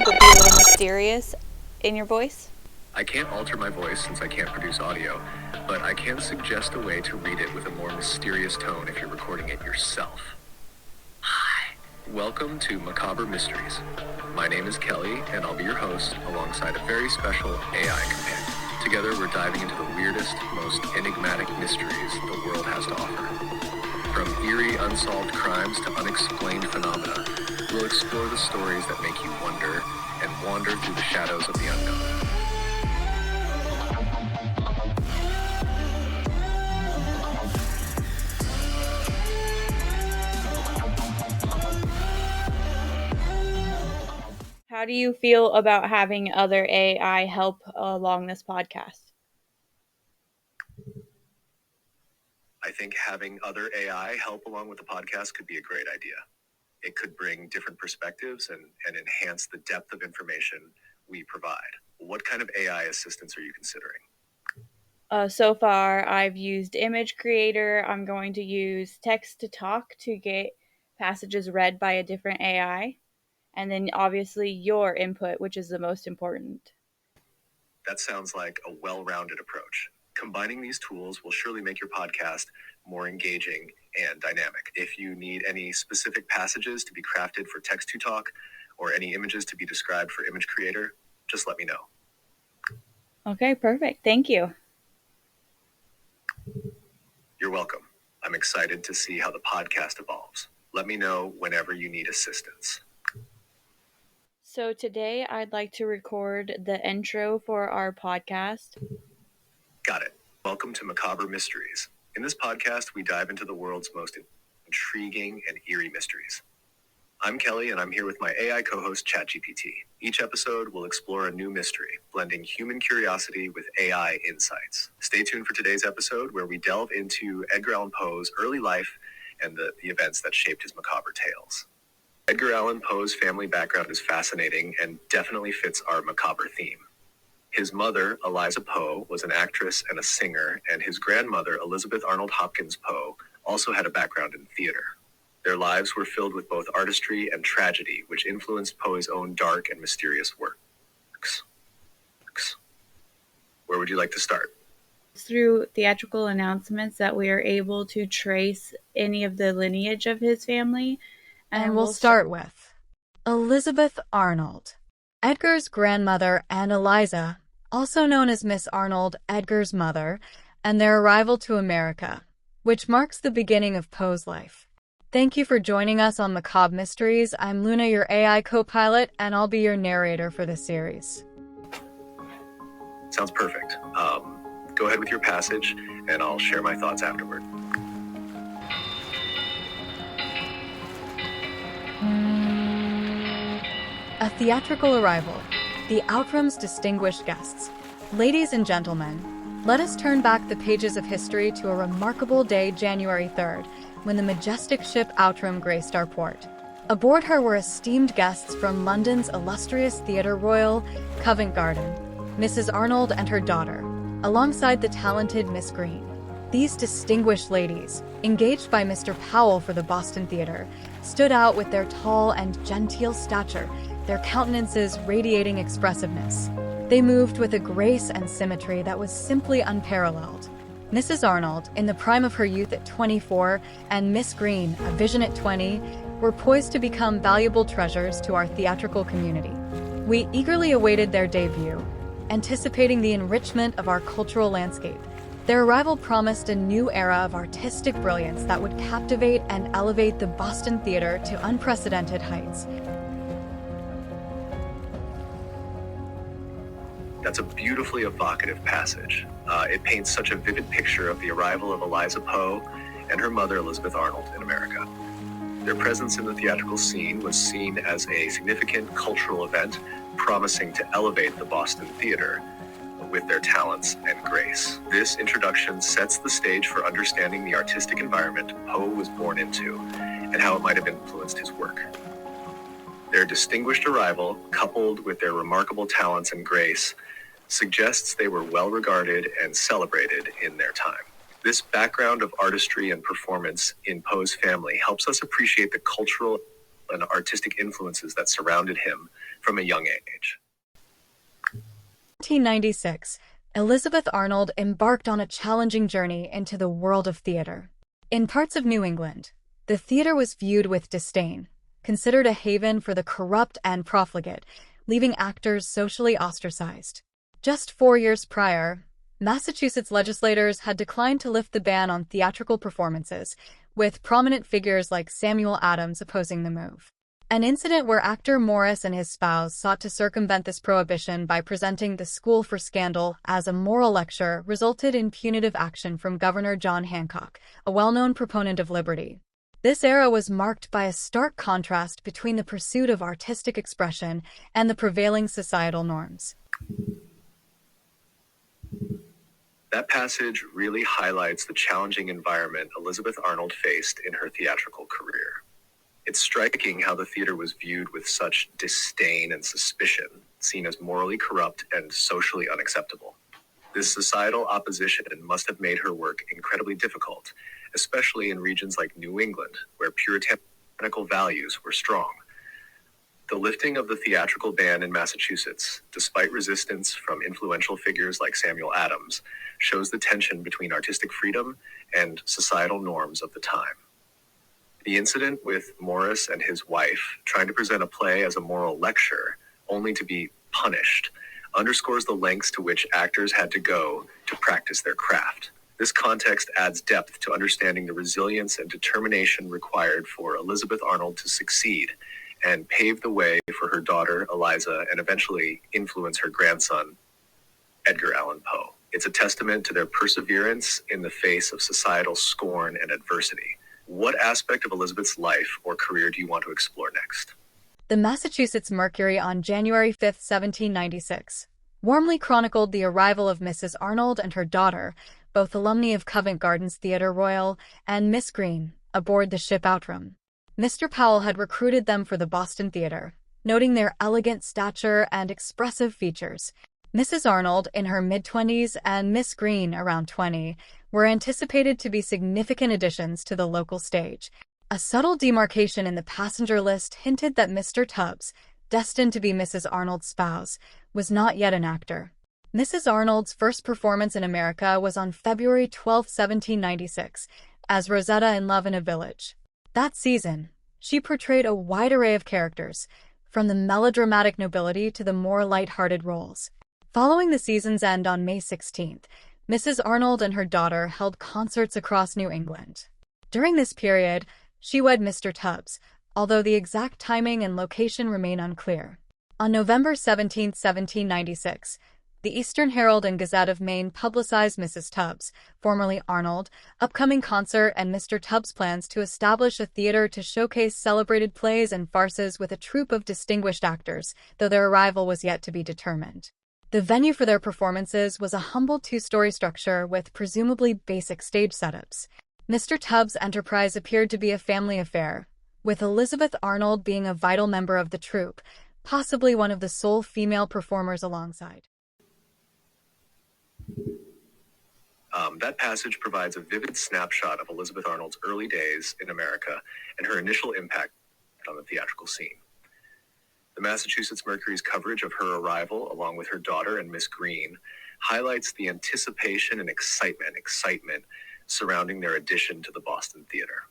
but be a little mysterious in your voice? I can't alter my voice since I can't produce audio, but I can suggest a way to read it with a more mysterious tone if you're recording it yourself. Hi. Welcome to Macabre Mysteries. My name is Kelly, and I'll be your host alongside a very special AI companion. Together, we're diving into the weirdest, most enigmatic mysteries the world has to offer. From eerie, unsolved crimes to unexplained phenomena, we'll explore the stories that make you wonder and wander through the shadows of the unknown. How do you feel about having other AI help along this podcast? I think having other AI help along with the podcast could be a great idea. It could bring different perspectives and enhance the depth of information we provide. What kind of AI assistance are you considering? So far, I've used Image Creator. I'm going to use Text to Talk to get passages read by a different AI. And then obviously your input, which is the most important. That sounds like a well-rounded approach. Combining these tools will surely make your podcast more engaging and dynamic. If you need any specific passages to be crafted for Text to Talk or any images to be described for Image Creator, just let me know. Okay, perfect. Thank you. You're welcome. I'm excited to see how the podcast evolves. Let me know whenever you need assistance. So today I'd like to record the intro for our podcast. Got it. Welcome to Macabre Mysteries. In this podcast, we dive into the world's most intriguing and eerie mysteries. I'm Kelly, and I'm here with my AI co-host, ChatGPT. Each episode will explore a new mystery, blending human curiosity with AI insights. Stay tuned for today's episode, where we delve into Edgar Allan Poe's early life and the events that shaped his macabre tales. Edgar Allan Poe's family background is fascinating and definitely fits our macabre theme. His mother, Eliza Poe, was an actress and a singer, and his grandmother, Elizabeth Arnold Hopkins Poe, also had a background in theater. Their lives were filled with both artistry and tragedy, which influenced Poe's own dark and mysterious works. Where would you like to start? Through theatrical announcements that we are able to trace any of the lineage of his family. And we'll start with Elizabeth Arnold, Edgar's grandmother, and Eliza, also known as Miss Arnold, Edgar's mother, and their arrival to America, which marks the beginning of Poe's life. Thank you for joining us on Macabre Mysteries. I'm Luna, your AI co-pilot, and I'll be your narrator for this series. Sounds perfect. Go ahead with your passage, and I'll share my thoughts afterward. A theatrical arrival. The Outram's distinguished guests. Ladies and gentlemen, let us turn back the pages of history to a remarkable day, January 3rd, when the majestic ship Outram graced our port. Aboard her were esteemed guests from London's illustrious Theatre Royal, Covent Garden, Mrs. Arnold and her daughter, alongside the talented Miss Green. These distinguished ladies, engaged by Mr. Powell for the Boston Theatre, stood out with their tall and genteel stature, their countenances radiating expressiveness. They moved with a grace and symmetry that was simply unparalleled. Mrs. Arnold, in the prime of her youth at 24, and Miss Green, a vision at 20, were poised to become valuable treasures to our theatrical community. We eagerly awaited their debut, anticipating the enrichment of our cultural landscape. Their arrival promised a new era of artistic brilliance that would captivate and elevate the Boston Theatre to unprecedented heights. That's a beautifully evocative passage. It paints such a vivid picture of the arrival of Eliza Poe and her mother, Elizabeth Arnold, in America. Their presence in the theatrical scene was seen as a significant cultural event, promising to elevate the Boston Theatre with their talents and grace. This introduction sets the stage for understanding the artistic environment Poe was born into and how it might have influenced his work. Their distinguished arrival, coupled with their remarkable talents and grace, suggests they were well regarded and celebrated in their time. This background of artistry and performance in Poe's family helps us appreciate the cultural and artistic influences that surrounded him from a young age. 1796, Elizabeth Arnold embarked on a challenging journey into the world of theater. In parts of New England, the theater was viewed with disdain, considered a haven for the corrupt and profligate, leaving actors socially ostracized. Just 4 years prior, Massachusetts legislators had declined to lift the ban on theatrical performances, with prominent figures like Samuel Adams opposing the move. An incident where actor Morris and his spouse sought to circumvent this prohibition by presenting the School for Scandal as a moral lecture resulted in punitive action from Governor John Hancock, a well-known proponent of liberty. This era was marked by a stark contrast between the pursuit of artistic expression and the prevailing societal norms. That passage really highlights the challenging environment Elizabeth Arnold faced in her theatrical career. It's striking how the theater was viewed with such disdain and suspicion, seen as morally corrupt and socially unacceptable. This societal opposition must have made her work incredibly difficult, especially in regions like New England, where puritanical values were strong. The lifting of the theatrical ban in Massachusetts, despite resistance from influential figures like Samuel Adams, shows the tension between artistic freedom and societal norms of the time. The incident with Morris and his wife trying to present a play as a moral lecture, only to be punished, underscores the lengths to which actors had to go to practice their craft. This context adds depth to understanding the resilience and determination required for Elizabeth Arnold to succeed and pave the way for her daughter, Eliza, and eventually influence her grandson, Edgar Allan Poe. It's a testament to their perseverance in the face of societal scorn and adversity. What aspect of Elizabeth's life or career do you want to explore next? The Massachusetts Mercury on January 5, 1796, warmly chronicled the arrival of Mrs. Arnold and her daughter, both alumni of Covent Garden's Theatre Royal, and Miss Green, aboard the ship Outram. Mr. Powell had recruited them for the Boston Theatre, noting their elegant stature and expressive features. Mrs. Arnold, in her mid-20s, and Miss Green, around 20, were anticipated to be significant additions to the local stage. A subtle demarcation in the passenger list hinted that Mr. Tubbs, destined to be Mrs. Arnold's spouse, was not yet an actor. Mrs. Arnold's first performance in America was on February 12, 1796, as Rosetta in Love in a Village. That season, she portrayed a wide array of characters, from the melodramatic nobility to the more light-hearted roles. Following the season's end on May 16th, Mrs. Arnold and her daughter held concerts across New England. During this period, she wed Mr. Tubbs, although the exact timing and location remain unclear. On November 17, 1796, the Eastern Herald and Gazette of Maine publicized Mrs. Tubbs, formerly Arnold, upcoming concert and Mr. Tubbs' plans to establish a theater to showcase celebrated plays and farces with a troupe of distinguished actors, though their arrival was yet to be determined. The venue for their performances was a humble two-story structure with presumably basic stage setups. Mr. Tubbs' enterprise appeared to be a family affair, with Elizabeth Arnold being a vital member of the troupe, possibly one of the sole female performers alongside. That passage provides a vivid snapshot of Elizabeth Arnold's early days in America and her initial impact on the theatrical scene. The Massachusetts Mercury's coverage of her arrival, along with her daughter and Miss Green, highlights the anticipation and excitement surrounding their addition to the Boston Theater.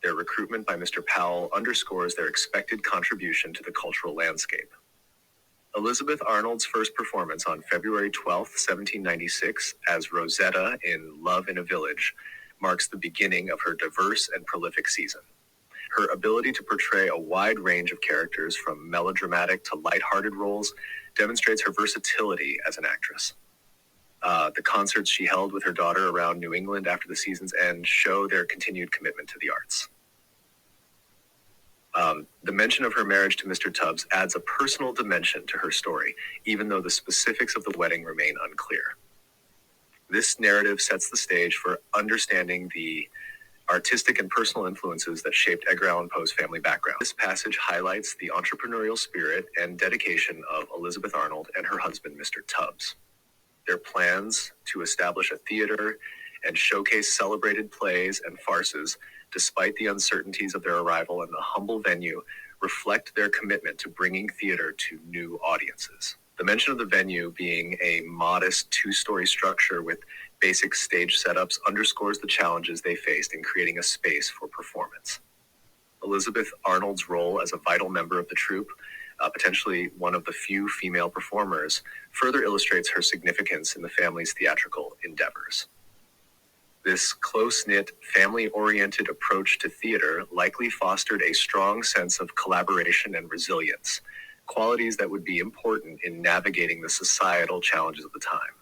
Their recruitment by Mr. Powell underscores their expected contribution to the cultural landscape. Elizabeth Arnold's first performance on February 12, 1796, as Rosetta in Love in a Village, marks the beginning of her diverse and prolific season. Her ability to portray a wide range of characters, from melodramatic to lighthearted roles, demonstrates her versatility as an actress. The concerts she held with her daughter around New England after the season's end show their continued commitment to the arts. The mention of her marriage to Mr. Tubbs adds a personal dimension to her story, even though the specifics of the wedding remain unclear. This narrative sets the stage for understanding the artistic and personal influences that shaped Edgar Allan Poe's family background. This passage highlights the entrepreneurial spirit and dedication of Elizabeth Arnold and her husband, Mr. Tubbs. Their plans to establish a theater and showcase celebrated plays and farces, despite the uncertainties of their arrival in the humble venue, reflect their commitment to bringing theater to new audiences. The mention of the venue being a modest two-story structure with basic stage setups underscores the challenges they faced in creating a space for performance. Elizabeth Arnold's role as a vital member of the troupe, potentially one of the few female performers, further illustrates her significance in the family's theatrical endeavors. This close-knit, family-oriented approach to theater likely fostered a strong sense of collaboration and resilience, qualities that would be important in navigating the societal challenges of the time.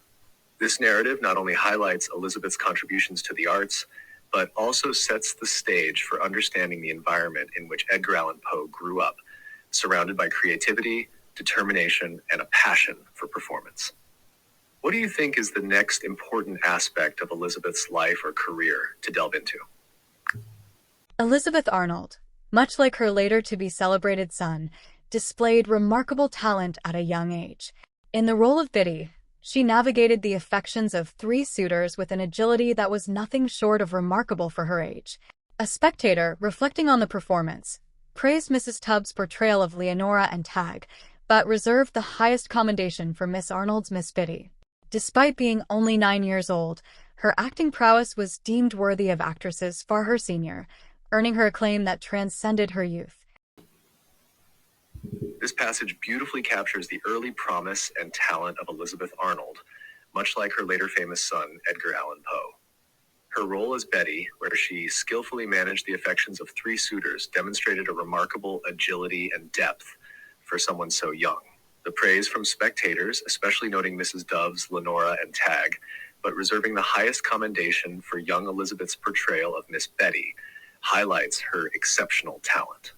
This narrative not only highlights Elizabeth's contributions to the arts, but also sets the stage for understanding the environment in which Edgar Allan Poe grew up, surrounded by creativity, determination, and a passion for performance. What do you think is the next important aspect of Elizabeth's life or career to delve into? Elizabeth Arnold, much like her later-to-be-celebrated son, displayed remarkable talent at a young age. In the role of Biddy, she navigated the affections of 3 suitors with an agility that was nothing short of remarkable for her age. A spectator, reflecting on the performance, praised Mrs. Tubbs' portrayal of Leonora and Tag, but reserved the highest commendation for Miss Arnold's Miss Biddy. Despite being only 9 years old, her acting prowess was deemed worthy of actresses far her senior, earning her acclaim that transcended her youth. This passage beautifully captures the early promise and talent of Elizabeth Arnold, much like her later famous son, Edgar Allan Poe. Her role as Betty, where she skillfully managed the affections of 3 suitors, demonstrated a remarkable agility and depth for someone so young. The praise from spectators, especially noting Mrs. Dove's Lenora and Tag, but reserving the highest commendation for young Elizabeth's portrayal of Miss Betty, highlights her exceptional talent.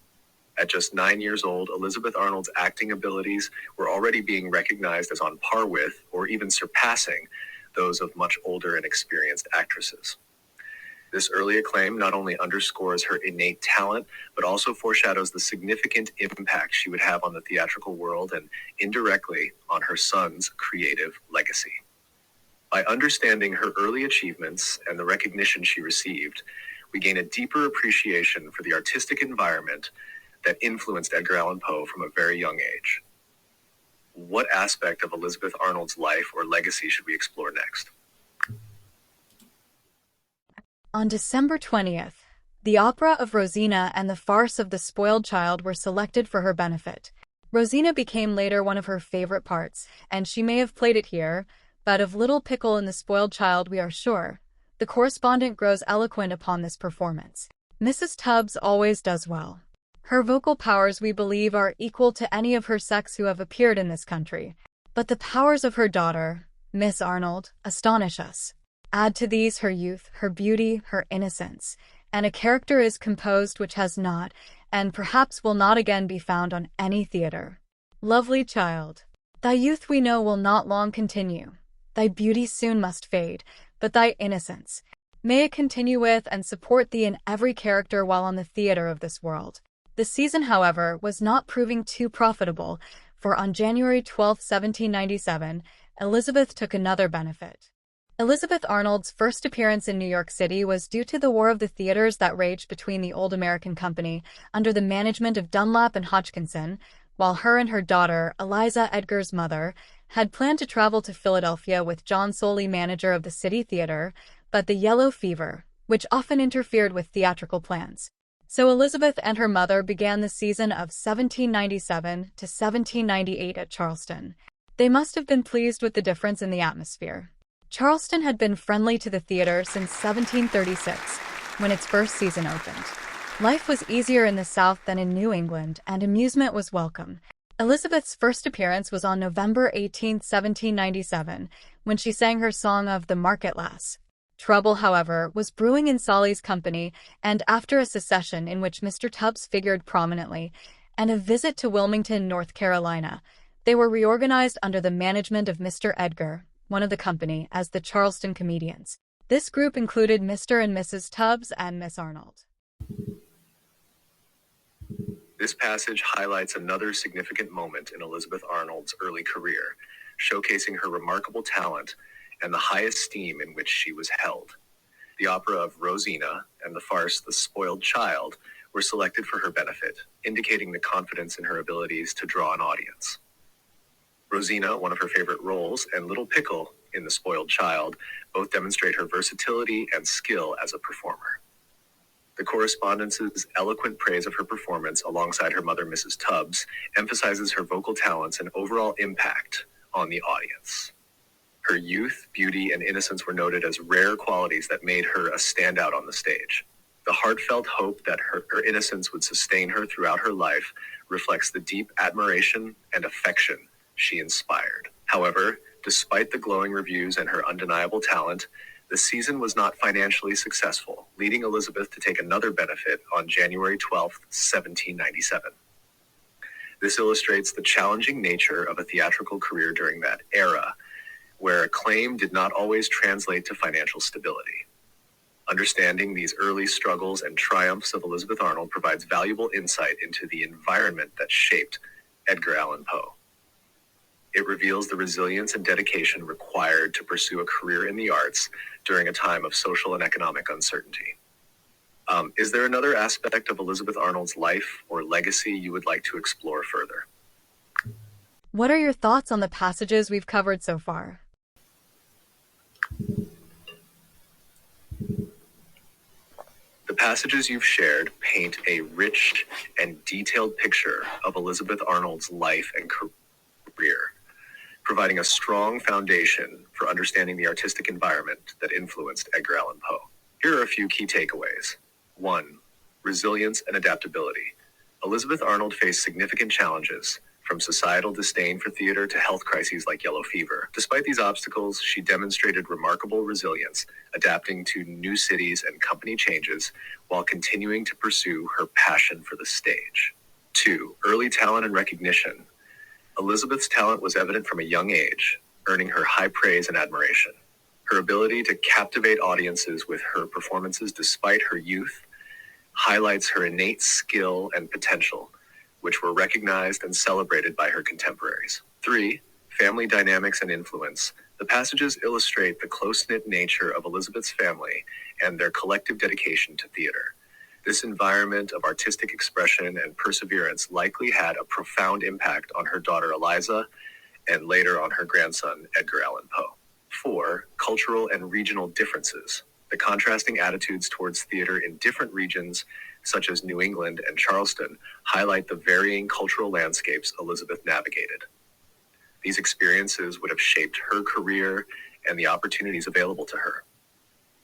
At just 9 years old, Elizabeth Arnold's acting abilities were already being recognized as on par with, or even surpassing, those of much older and experienced actresses. This early acclaim not only underscores her innate talent, but also foreshadows the significant impact she would have on the theatrical world and indirectly on her son's creative legacy. By understanding her early achievements and the recognition she received, we gain a deeper appreciation for the artistic environment that influenced Edgar Allan Poe from a very young age. What aspect of Elizabeth Arnold's life or legacy should we explore next? On December 20th, the opera of Rosina and the farce of the Spoiled Child were selected for her benefit. Rosina became later one of her favorite parts, and she may have played it here, but of little pickle in the Spoiled Child we are sure. The correspondent grows eloquent upon this performance. Mrs. Tubbs always does well. Her vocal powers, we believe, are equal to any of her sex who have appeared in this country. But the powers of her daughter, Miss Arnold, astonish us. Add to these her youth, her beauty, her innocence, and a character is composed which has not, and perhaps will not again be found on any theater. Lovely child, thy youth we know will not long continue. Thy beauty soon must fade, but thy innocence, may it continue with and support thee in every character while on the theater of this world. The season, however, was not proving too profitable, for on January 12, 1797, Elizabeth took another benefit. Elizabeth Arnold's first appearance in New York City was due to the War of the Theaters that raged between the Old American Company, under the management of Dunlap and Hodgkinson, while her and her daughter, Eliza, Edgar's mother, had planned to travel to Philadelphia with John Soley, manager of the City Theater, but the yellow fever, which often interfered with theatrical plans. So Elizabeth and her mother began the season of 1797 to 1798 at Charleston. They must have been pleased with the difference in the atmosphere. Charleston had been friendly to the theater since 1736, when its first season opened. Life was easier in the South than in New England, and amusement was welcome. Elizabeth's first appearance was on November 18, 1797, when she sang her song of The Market Lass. Trouble, however, was brewing in Solly's company, and after a secession in which Mr. Tubbs figured prominently, and a visit to Wilmington, North Carolina, they were reorganized under the management of Mr. Edgar, one of the company, as the Charleston Comedians. This group included Mr. and Mrs. Tubbs and Miss Arnold. This passage highlights another significant moment in Elizabeth Arnold's early career, showcasing her remarkable talent and the high esteem in which she was held. The opera of Rosina and the farce The Spoiled Child were selected for her benefit, indicating the confidence in her abilities to draw an audience. Rosina, one of her favorite roles, and Little Pickle in The Spoiled Child, both demonstrate her versatility and skill as a performer. The correspondence's eloquent praise of her performance alongside her mother, Mrs. Tubbs, emphasizes her vocal talents and overall impact on the audience. Her youth, beauty, and innocence were noted as rare qualities that made her a standout on the stage. The heartfelt hope that her innocence would sustain her throughout her life reflects the deep admiration and affection she inspired. However, despite the glowing reviews and her undeniable talent, the season was not financially successful, leading Elizabeth to take another benefit on January 12, 1797. This illustrates the challenging nature of a theatrical career during that era, where acclaim did not always translate to financial stability. Understanding these early struggles and triumphs of Elizabeth Arnold provides valuable insight into the environment that shaped Edgar Allan Poe. It reveals the resilience and dedication required to pursue a career in the arts during a time of social and economic uncertainty. Is there another aspect of Elizabeth Arnold's life or legacy you would like to explore further? What are your thoughts on the passages we've covered so far? The passages you've shared paint a rich and detailed picture of Elizabeth Arnold's life and career, providing a strong foundation for understanding the artistic environment that influenced Edgar Allan Poe. Here are a few key takeaways. 1. Resilience and adaptability. Elizabeth Arnold faced significant challenges, from societal disdain for theater to health crises like yellow fever. Despite these obstacles, she demonstrated remarkable resilience, adapting to new cities and company changes while continuing to pursue her passion for the stage. 2. Early talent and recognition. Elizabeth's talent was evident from a young age, earning her high praise and admiration. Her ability to captivate audiences with her performances despite her youth highlights her innate skill and potential, which were recognized and celebrated by her contemporaries. 3. Family dynamics and influence. The passages illustrate the close-knit nature of Elizabeth's family and their collective dedication to theater. This environment of artistic expression and perseverance likely had a profound impact on her daughter Eliza and later on her grandson Edgar Allan Poe. 4. Cultural and regional differences. The contrasting attitudes towards theater in different regions, such as New England and Charleston, highlight the varying cultural landscapes Elizabeth navigated. These experiences would have shaped her career and the opportunities available to her.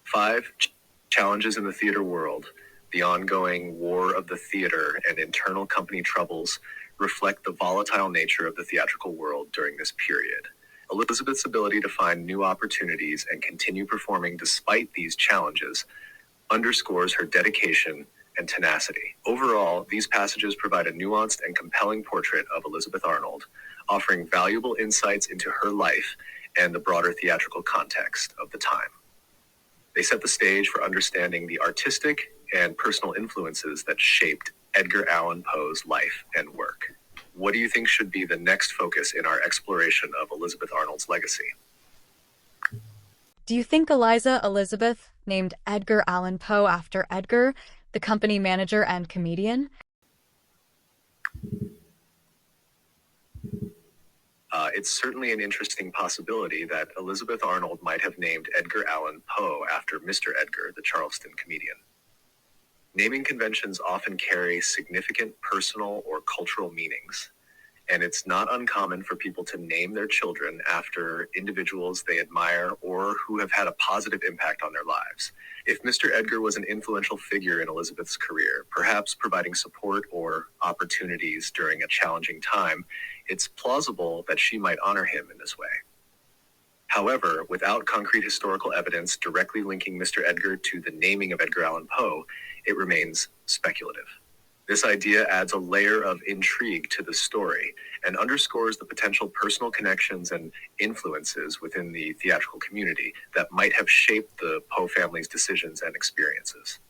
5. Challenges in the theater world. The ongoing war of the theater and internal company troubles reflect the volatile nature of the theatrical world during this period. Elizabeth's ability to find new opportunities and continue performing despite these challenges underscores her dedication and tenacity. Overall, these passages provide a nuanced and compelling portrait of Elizabeth Arnold, offering valuable insights into her life and the broader theatrical context of the time. They set the stage for understanding the artistic and personal influences that shaped Edgar Allan Poe's life and work. What do you think should be the next focus in our exploration of Elizabeth Arnold's legacy? Do you think Eliza Elizabeth named Edgar Allan Poe after Edgar, the company manager and comedian? It's certainly an interesting possibility that Elizabeth Arnold might have named Edgar Allan Poe after Mr. Edgar, the Charleston comedian. Naming conventions often carry significant personal or cultural meanings, and it's not uncommon for people to name their children after individuals they admire or who have had a positive impact on their lives. If Mr. Edgar was an influential figure in Elizabeth's career, perhaps providing support or opportunities during a challenging time, it's plausible that she might honor him in this way. However, without concrete historical evidence directly linking Mr. Edgar to the naming of Edgar Allan Poe, it remains speculative. This idea adds a layer of intrigue to the story and underscores the potential personal connections and influences within the theatrical community that might have shaped the Poe family's decisions and experiences.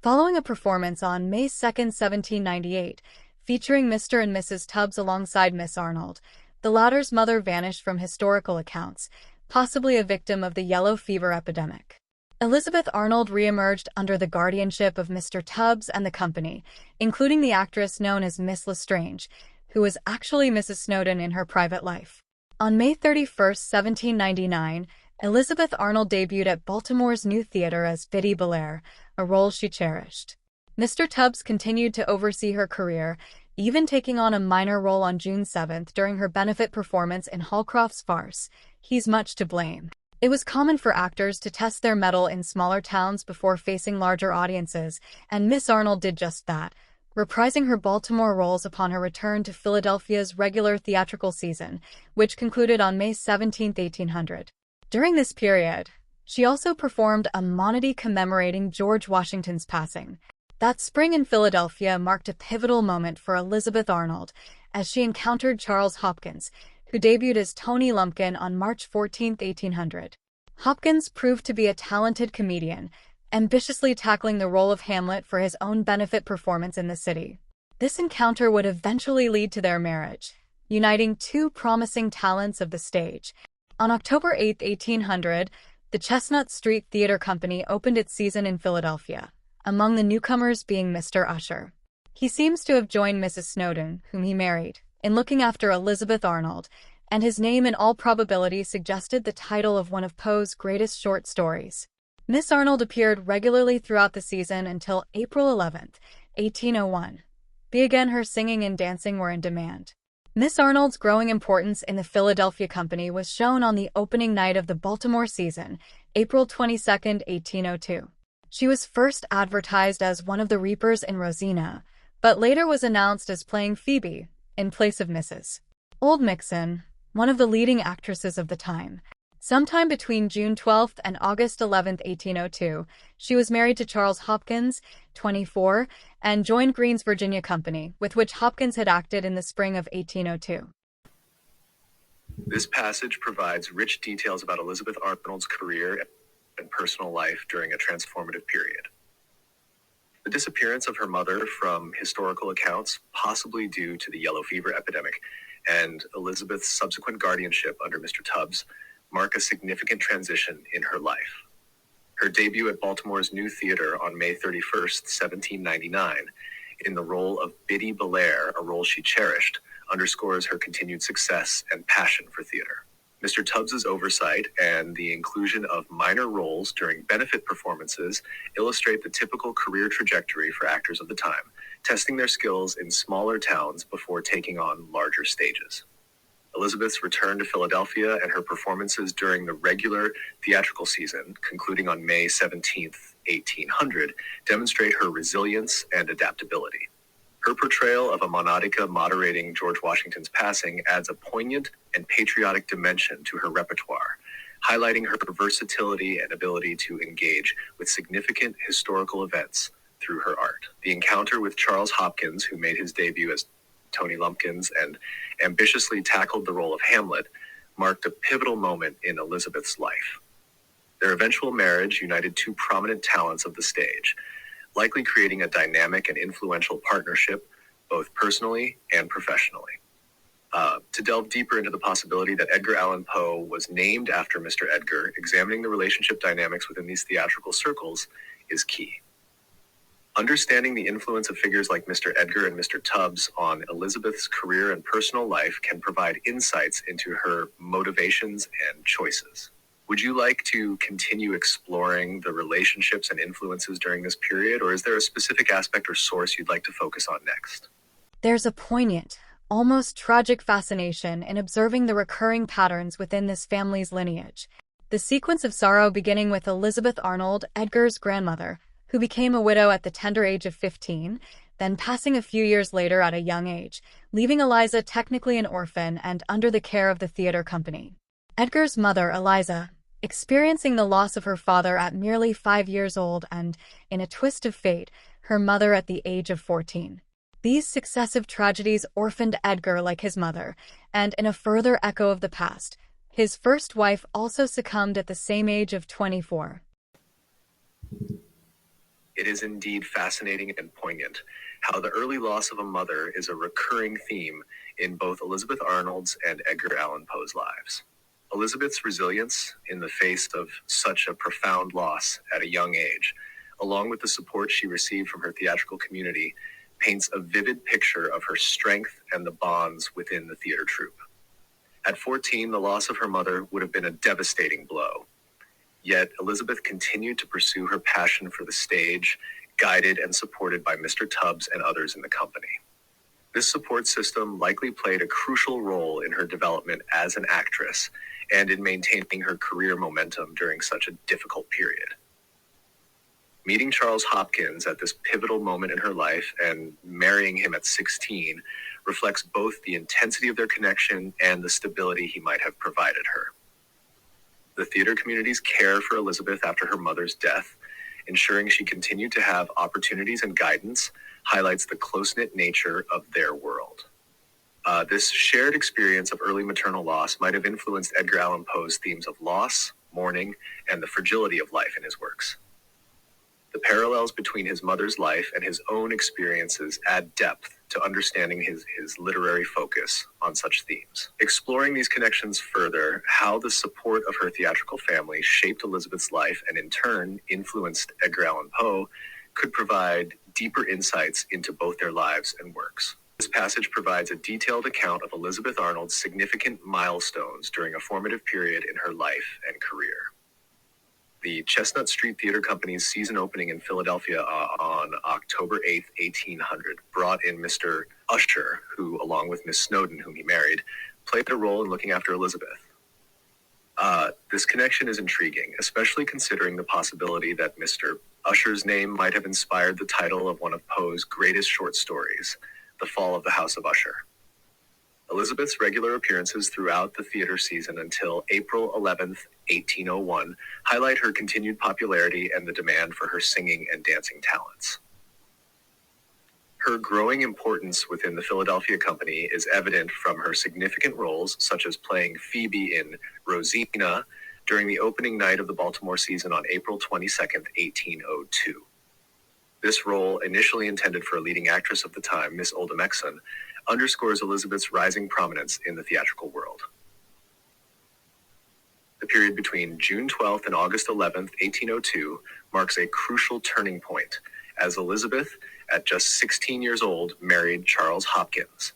Following a performance on May 2nd, 1798, featuring Mr. and Mrs. Tubbs alongside Miss Arnold, the latter's mother vanished from historical accounts, possibly a victim of the yellow fever epidemic. Elizabeth Arnold reemerged under the guardianship of Mr. Tubbs and the company, including the actress known as Miss Lestrange, who was actually Mrs. Snowdon in her private life. On May 31st, 1799, Elizabeth Arnold debuted at Baltimore's New Theater as Biddy Belair, a role she cherished. Mr. Tubbs continued to oversee her career, even taking on a minor role on June 7th during her benefit performance in Holcroft's farce, He's Much to Blame. It was common for actors to test their mettle in smaller towns before facing larger audiences, and Miss Arnold did just that, reprising her Baltimore roles upon her return to Philadelphia's regular theatrical season, which concluded on May 17, 1800. During this period, she also performed a monody commemorating George Washington's passing. That spring in Philadelphia marked a pivotal moment for Elizabeth Arnold as she encountered Charles Hopkins, who debuted as Tony Lumpkin on March 14, 1800. Hopkins proved to be a talented comedian, ambitiously tackling the role of Hamlet for his own benefit performance in the city. This encounter would eventually lead to their marriage, uniting two promising talents of the stage. On October 8, 1800, the Chestnut Street Theater Company opened its season in Philadelphia, among the newcomers being Mr. Usher. He seems to have joined Mrs. Snowdon, whom he married, in looking after Elizabeth Arnold, and his name in all probability suggested the title of one of Poe's greatest short stories. Miss Arnold appeared regularly throughout the season until April 11th, 1801. Again, her singing and dancing were in demand. Miss Arnold's growing importance in the Philadelphia Company was shown on the opening night of the Baltimore season, April 22, 1802. She was first advertised as one of the reapers in Rosina, but later was announced as playing Phoebe, in place of Mrs. Old Mixon, one of the leading actresses of the time. Sometime between June 12th and August 11th, 1802, she was married to Charles Hopkins, 24, and joined Green's Virginia Company, with which Hopkins had acted in the spring of 1802. This passage provides rich details about Elizabeth Arnold's career and personal life during a transformative period. The disappearance of her mother from historical accounts, possibly due to the yellow fever epidemic, and Elizabeth's subsequent guardianship under Mr. Tubbs, mark a significant transition in her life. Her debut at Baltimore's New Theater on May 31st, 1799, in the role of Biddy Belair, a role she cherished, underscores her continued success and passion for theater. Mr. Tubbs's oversight and the inclusion of minor roles during benefit performances illustrate the typical career trajectory for actors of the time, testing their skills in smaller towns before taking on larger stages. Elizabeth's return to Philadelphia and her performances during the regular theatrical season, concluding on May 17, 1800, demonstrate her resilience and adaptability. Her portrayal of a monodica moderating George Washington's passing adds a poignant and patriotic dimension to her repertoire, highlighting her versatility and ability to engage with significant historical events through her art. The encounter with Charles Hopkins, who made his debut as Tony Lumpkins and ambitiously tackled the role of Hamlet, marked a pivotal moment in Elizabeth's life. Their eventual marriage united two prominent talents of the stage, likely creating a dynamic and influential partnership, both personally and professionally. To delve deeper into the possibility that Edgar Allan Poe was named after Mr. Edgar, examining the relationship dynamics within these theatrical circles is key. Understanding the influence of figures like Mr. Edgar and Mr. Tubbs on Elizabeth's career and personal life can provide insights into her motivations and choices. Would you like to continue exploring the relationships and influences during this period, or is there a specific aspect or source you'd like to focus on next? There's a poignant, almost tragic fascination in observing the recurring patterns within this family's lineage. The sequence of sorrow beginning with Elizabeth Arnold, Edgar's grandmother, who became a widow at the tender age of 15, then passing a few years later at a young age, leaving Eliza technically an orphan and under the care of the theater company. Edgar's mother, Eliza, experiencing the loss of her father at merely 5 years old and, in a twist of fate, her mother at the age of 14. These successive tragedies orphaned Edgar like his mother, and in a further echo of the past, his first wife also succumbed at the same age of 24. It is indeed fascinating and poignant how the early loss of a mother is a recurring theme in both Elizabeth Arnold's and Edgar Allan Poe's lives. Elizabeth's resilience in the face of such a profound loss at a young age, along with the support she received from her theatrical community, paints a vivid picture of her strength and the bonds within the theater troupe. At 14, the loss of her mother would have been a devastating blow. Yet Elizabeth continued to pursue her passion for the stage, guided and supported by Mr. Tubbs and others in the company. This support system likely played a crucial role in her development as an actress and in maintaining her career momentum during such a difficult period. Meeting Charles Hopkins at this pivotal moment in her life and marrying him at 16 reflects both the intensity of their connection and the stability he might have provided her. The theater community's care for Elizabeth after her mother's death, ensuring she continued to have opportunities and guidance, highlights the close-knit nature of their world. This shared experience of early maternal loss might have influenced Edgar Allan Poe's themes of loss, mourning, and the fragility of life in his works. The parallels between his mother's life and his own experiences add depth to understanding his literary focus on such themes. Exploring these connections further, how the support of her theatrical family shaped Elizabeth's life and in turn influenced Edgar Allan Poe, could provide deeper insights into both their lives and works. This passage provides a detailed account of Elizabeth Arnold's significant milestones during a formative period in her life and career. The Chestnut Street Theater Company's season opening in Philadelphia on October 8th, 1800, brought in Mr. Usher, who, along with Miss Snowdon, whom he married, played a role in looking after Elizabeth. This connection is intriguing, especially considering the possibility that Mr. Usher's name might have inspired the title of one of Poe's greatest short stories, The Fall of the House of Usher. Elizabeth's regular appearances throughout the theater season until April 11th, 1801, highlight her continued popularity and the demand for her singing and dancing talents. Her growing importance within the Philadelphia Company is evident from her significant roles, such as playing Phoebe in Rosina during the opening night of the Baltimore season on April 22nd, 1802. This role, initially intended for a leading actress of the time, Miss Oldham Exon, underscores Elizabeth's rising prominence in the theatrical world. The period between June 12th and August 11th, 1802, marks a crucial turning point, as Elizabeth, at just 16 years old, married Charles Hopkins.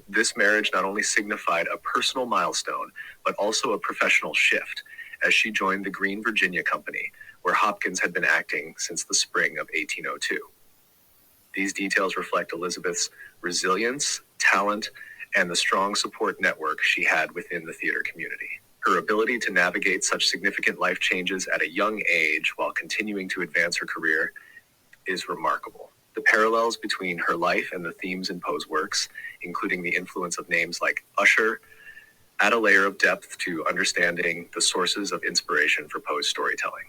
This marriage not only signified a personal milestone, but also a professional shift, as she joined the Green Virginia Company, where Hopkins had been acting since the spring of 1802. These details reflect Elizabeth's resilience, talent, and the strong support network she had within the theater community. Her ability to navigate such significant life changes at a young age while continuing to advance her career is remarkable. The parallels between her life and the themes in Poe's works, including the influence of names like Usher, add a layer of depth to understanding the sources of inspiration for Poe's storytelling.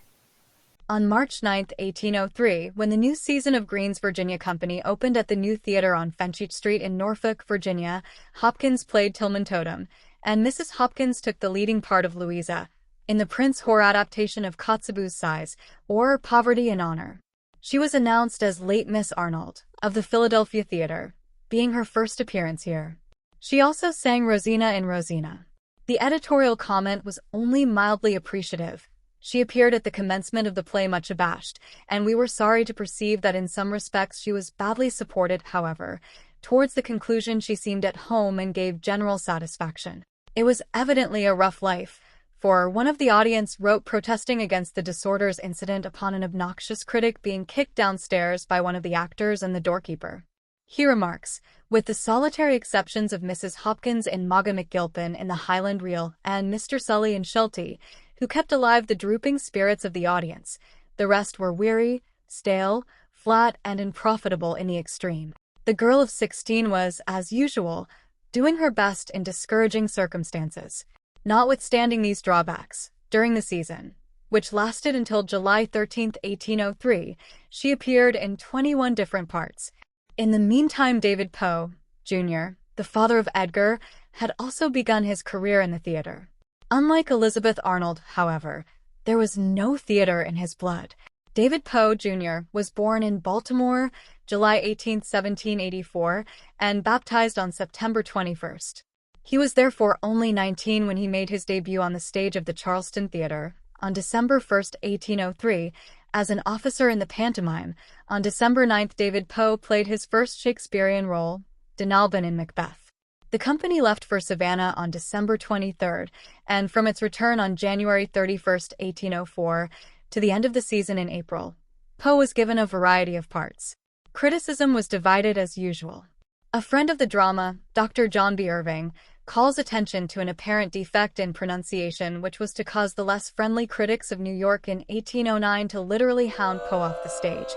On March 9, 1803, when the new season of Green's Virginia Company opened at the new theater on Fenchurch Street in Norfolk, Virginia, Hopkins played Tilman Totem, and Mrs. Hopkins took the leading part of Louisa in the Prince Hore adaptation of Kotzebue's Sighs, or Poverty and Honor. She was announced as late Miss Arnold of the Philadelphia Theater, being her first appearance here. She also sang Rosina in Rosina. The editorial comment was only mildly appreciative. She appeared at the commencement of the play much abashed, and we were sorry to perceive that in some respects she was badly supported. However, towards the conclusion she seemed at home and gave general satisfaction. It was evidently a rough life, for one of the audience wrote protesting against the disorders incident upon an obnoxious critic being kicked downstairs by one of the actors and the doorkeeper. He remarks, with the solitary exceptions of Mrs. Hopkins and Mogga McGilpin in the Highland Reel and Mr. Sully in Sheltie, who kept alive the drooping spirits of the audience, the rest were weary, stale, flat, and unprofitable in the extreme. The girl of 16 was, as usual, doing her best in discouraging circumstances. Notwithstanding these drawbacks, during the season, which lasted until July 13, 1803, she appeared in 21 different parts. In the meantime, David Poe, Jr., the father of Edgar, had also begun his career in the theater. Unlike Elizabeth Arnold, however, there was no theater in his blood. David Poe, Jr. was born in Baltimore, July 18, 1784, and baptized on September 21st. He was therefore only 19 when he made his debut on the stage of the Charleston Theatre on December 1st, 1803, as an officer in the pantomime. On December 9th, David Poe played his first Shakespearean role, Denalban in Macbeth. The company left for Savannah on December 23rd, and from its return on January 31st, 1804, to the end of the season in April, Poe was given a variety of parts. Criticism was divided as usual. A friend of the drama, Dr. John B. Irving, calls attention to an apparent defect in pronunciation which was to cause the less friendly critics of New York in 1809 to literally hound Poe off the stage.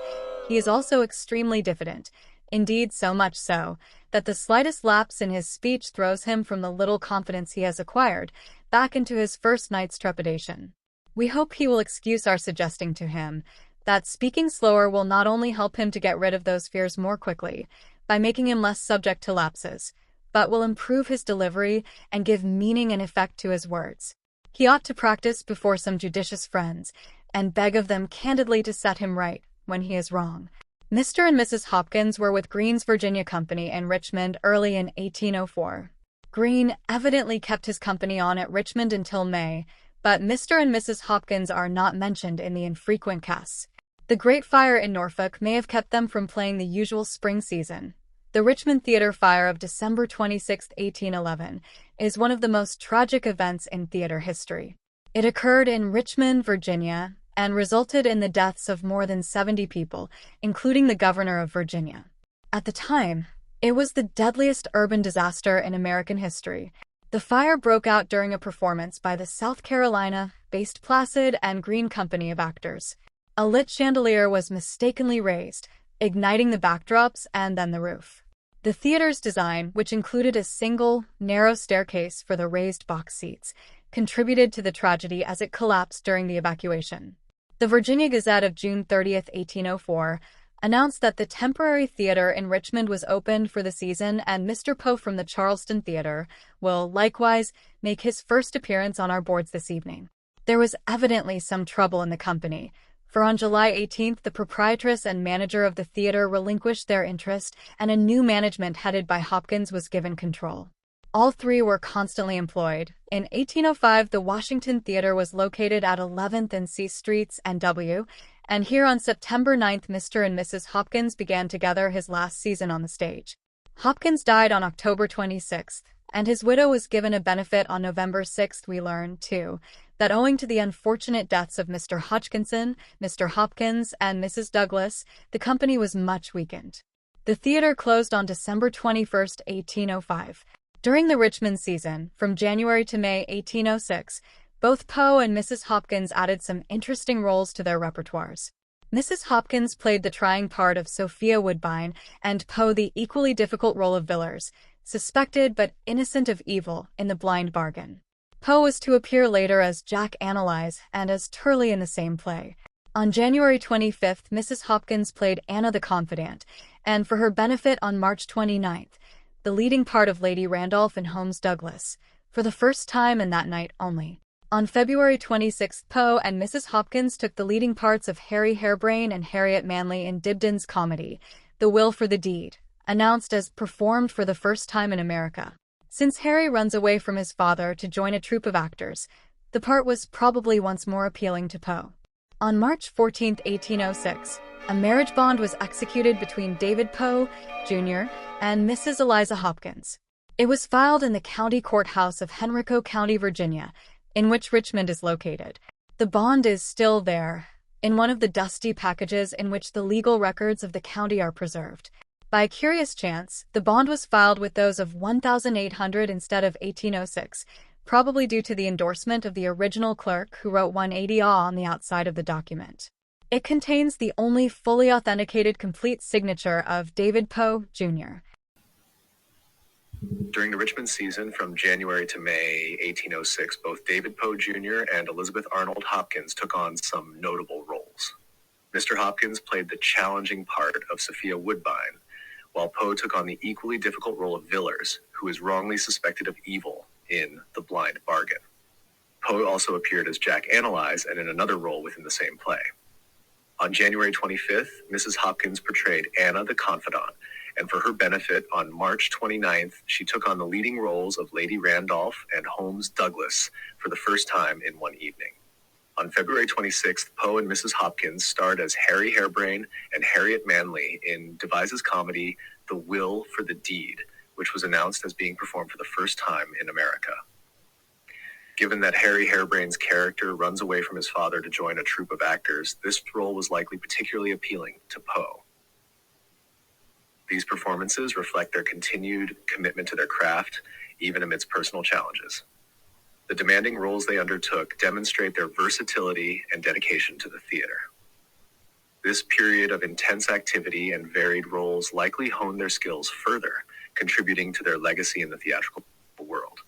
He is also extremely diffident, indeed so much so, that the slightest lapse in his speech throws him from the little confidence he has acquired back into his first night's trepidation. We hope he will excuse our suggesting to him that speaking slower will not only help him to get rid of those fears more quickly, by making him less subject to lapses, but will improve his delivery and give meaning and effect to his words. He ought to practice before some judicious friends, and beg of them candidly to set him right when he is wrong. Mr. and Mrs. Hopkins were with Green's Virginia Company in Richmond early in 1804. Green evidently kept his company on at Richmond until May, but Mr. and Mrs. Hopkins are not mentioned in the infrequent casts. The Great Fire in Norfolk may have kept them from playing the usual spring season. The Richmond Theatre Fire of December 26, 1811, is one of the most tragic events in theater history. It occurred in Richmond, Virginia, and resulted in the deaths of more than 70 people, including the governor of Virginia. At the time, it was the deadliest urban disaster in American history. The fire broke out during a performance by the South Carolina-based Placid and Green Company of Actors. A lit chandelier was mistakenly raised, igniting the backdrops and then the roof. The theater's design, which included a single, narrow staircase for the raised box seats, contributed to the tragedy as it collapsed during the evacuation. The Virginia Gazette of June 30, 1804, announced that the temporary theater in Richmond was opened for the season, and Mr. Poe from the Charleston Theatre will, likewise, make his first appearance on our boards this evening. There was evidently some trouble in the company, for on July 18th, the proprietress and manager of the theater relinquished their interest, and a new management headed by Hopkins was given control. All three were constantly employed. In 1805, the Washington Theater was located at 11th and C Streets and W, and here on September 9th, Mr. and Mrs. Hopkins began together his last season on the stage. Hopkins died on October 26th, and his widow was given a benefit on November 6th. We learn, too, that owing to the unfortunate deaths of Mr. Hodgkinson, Mr. Hopkins, and Mrs. Douglas, the company was much weakened. The theater closed on December 21st, 1805. During the Richmond season, from January to May 1806, both Poe and Mrs. Hopkins added some interesting roles to their repertoires. Mrs. Hopkins played the trying part of Sophia Woodbine, and Poe the equally difficult role of Villars, suspected but innocent of evil, in The Blind Bargain. Poe was to appear later as Jack Analyze and as Turley in the same play. On January 25th, Mrs. Hopkins played Anna the Confidante, and for her benefit on March 29th, the leading part of Lady Randolph in Holmes Douglas, for the first time and that night only. On February 26th, Poe and Mrs. Hopkins took the leading parts of Harry Harebrain and Harriet Manley in Dibdin's comedy, The Will for the Deed, announced as performed for the first time in America. Since Harry runs away from his father to join a troupe of actors, the part was probably once more appealing to Poe. On March 14, 1806, a marriage bond was executed between David Poe, Jr., and Mrs. Eliza Hopkins. It was filed in the county courthouse of Henrico County, Virginia, in which Richmond is located. The bond is still there, in one of the dusty packages in which the legal records of the county are preserved. By a curious chance, the bond was filed with those of 1,800 instead of 1806, probably due to the endorsement of the original clerk who wrote 180 on the outside of the document. It contains the only fully authenticated complete signature of David Poe, Jr. During the Richmond season from January to May 1806, both David Poe Jr. and Elizabeth Arnold Hopkins took on some notable roles. Mr. Hopkins played the challenging part of Sophia Woodbine, while Poe took on the equally difficult role of Villars, who is wrongly suspected of evil in The Blind Bargain. Poe also appeared as Jack Analyze and in another role within the same play. On January 25th, Mrs. Hopkins portrayed Anna the Confidante, and for her benefit, on March 29th, she took on the leading roles of Lady Randolph and Holmes Douglas for the first time in one evening. On February 26th, Poe and Mrs. Hopkins starred as Harry Harebrain and Harriet Manley in Devise's comedy The Will for the Deed, which was announced as being performed for the first time in America. Given that Harry Harebrain's character runs away from his father to join a troupe of actors, this role was likely particularly appealing to Poe. These performances reflect their continued commitment to their craft, even amidst personal challenges. The demanding roles they undertook demonstrate their versatility and dedication to the theater. This period of intense activity and varied roles likely honed their skills further, contributing to their legacy in the theatrical world.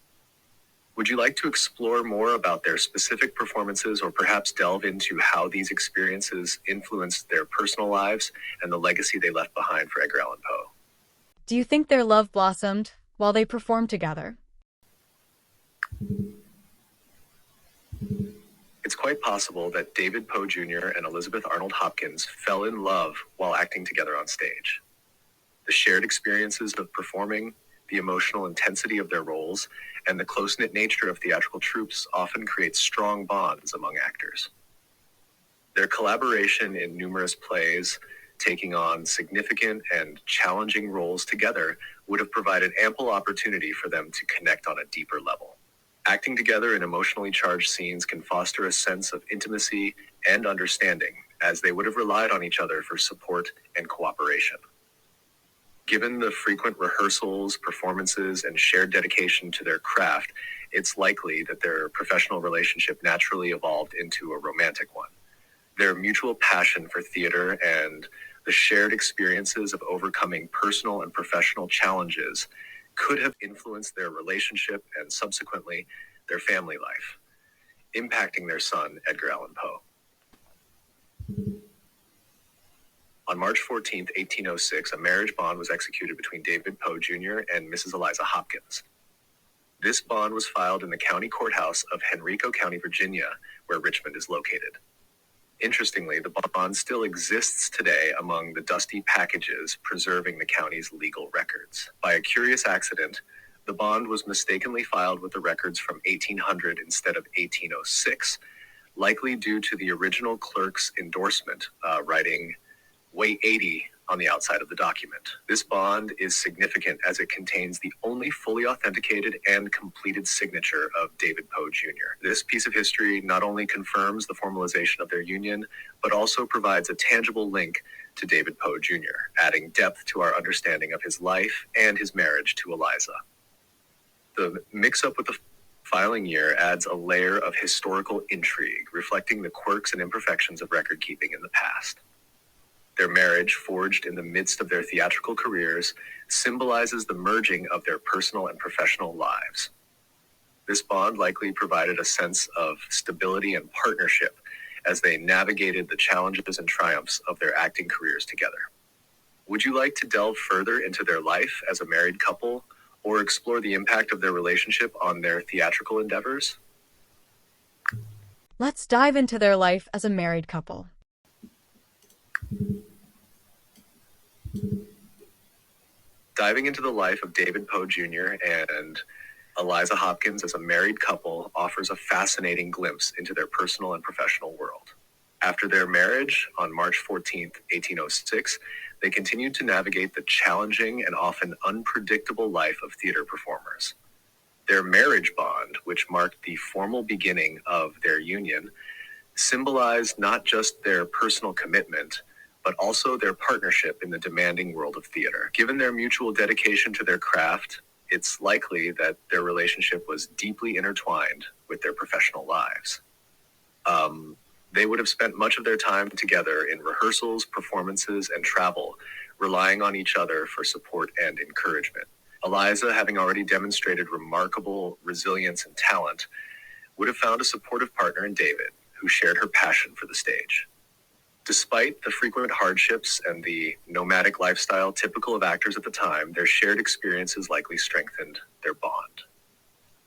Would you like to explore more about their specific performances, or perhaps delve into how these experiences influenced their personal lives and the legacy they left behind for Edgar Allan Poe? Do you think their love blossomed while they performed together? It's quite possible that David Poe Jr. and Elizabeth Arnold Hopkins fell in love while acting together on stage. The shared experiences of performing, the emotional intensity of their roles, and the close-knit nature of theatrical troupes often create strong bonds among actors. Their collaboration in numerous plays, taking on significant and challenging roles together, would have provided ample opportunity for them to connect on a deeper level. Acting together in emotionally charged scenes can foster a sense of intimacy and understanding, as they would have relied on each other for support and cooperation. Given the frequent rehearsals, performances, and shared dedication to their craft, it's likely that their professional relationship naturally evolved into a romantic one. Their mutual passion for theater and the shared experiences of overcoming personal and professional challenges could have influenced their relationship and subsequently their family life, impacting their son, Edgar Allan Poe. On March 14, 1806, a marriage bond was executed between David Poe Jr. and Mrs. Eliza Hopkins. This bond was filed in the county courthouse of Henrico County, Virginia, where Richmond is located. Interestingly, the bond still exists today among the dusty packages preserving the county's legal records. By a curious accident, the bond was mistakenly filed with the records from 1800 instead of 1806, likely due to the original clerk's endorsement, writing "Way 80" on the outside of the document. This bond is significant as it contains the only fully authenticated and completed signature of David Poe Jr. This piece of history not only confirms the formalization of their union, but also provides a tangible link to David Poe Jr., adding depth to our understanding of his life and his marriage to Eliza. The mix-up with the filing year adds a layer of historical intrigue, reflecting the quirks and imperfections of record-keeping in the past. Their marriage, forged in the midst of their theatrical careers, symbolizes the merging of their personal and professional lives. This bond likely provided a sense of stability and partnership as they navigated the challenges and triumphs of their acting careers together. Would you like to delve further into their life as a married couple, or explore the impact of their relationship on their theatrical endeavors? Let's dive into their life as a married couple. Diving into the life of David Poe Jr. and Eliza Hopkins as a married couple offers a fascinating glimpse into their personal and professional world. After their marriage on March 14, 1806, they continued to navigate the challenging and often unpredictable life of theater performers. Their marriage bond, which marked the formal beginning of their union, symbolized not just their personal commitment, but also their partnership in the demanding world of theater. Given their mutual dedication to their craft, it's likely that their relationship was deeply intertwined with their professional lives. They would have spent much of their time together in rehearsals, performances, and travel, relying on each other for support and encouragement. Eliza, having already demonstrated remarkable resilience and talent, would have found a supportive partner in David, who shared her passion for the stage. Despite the frequent hardships and the nomadic lifestyle typical of actors at the time, their shared experiences likely strengthened their bond.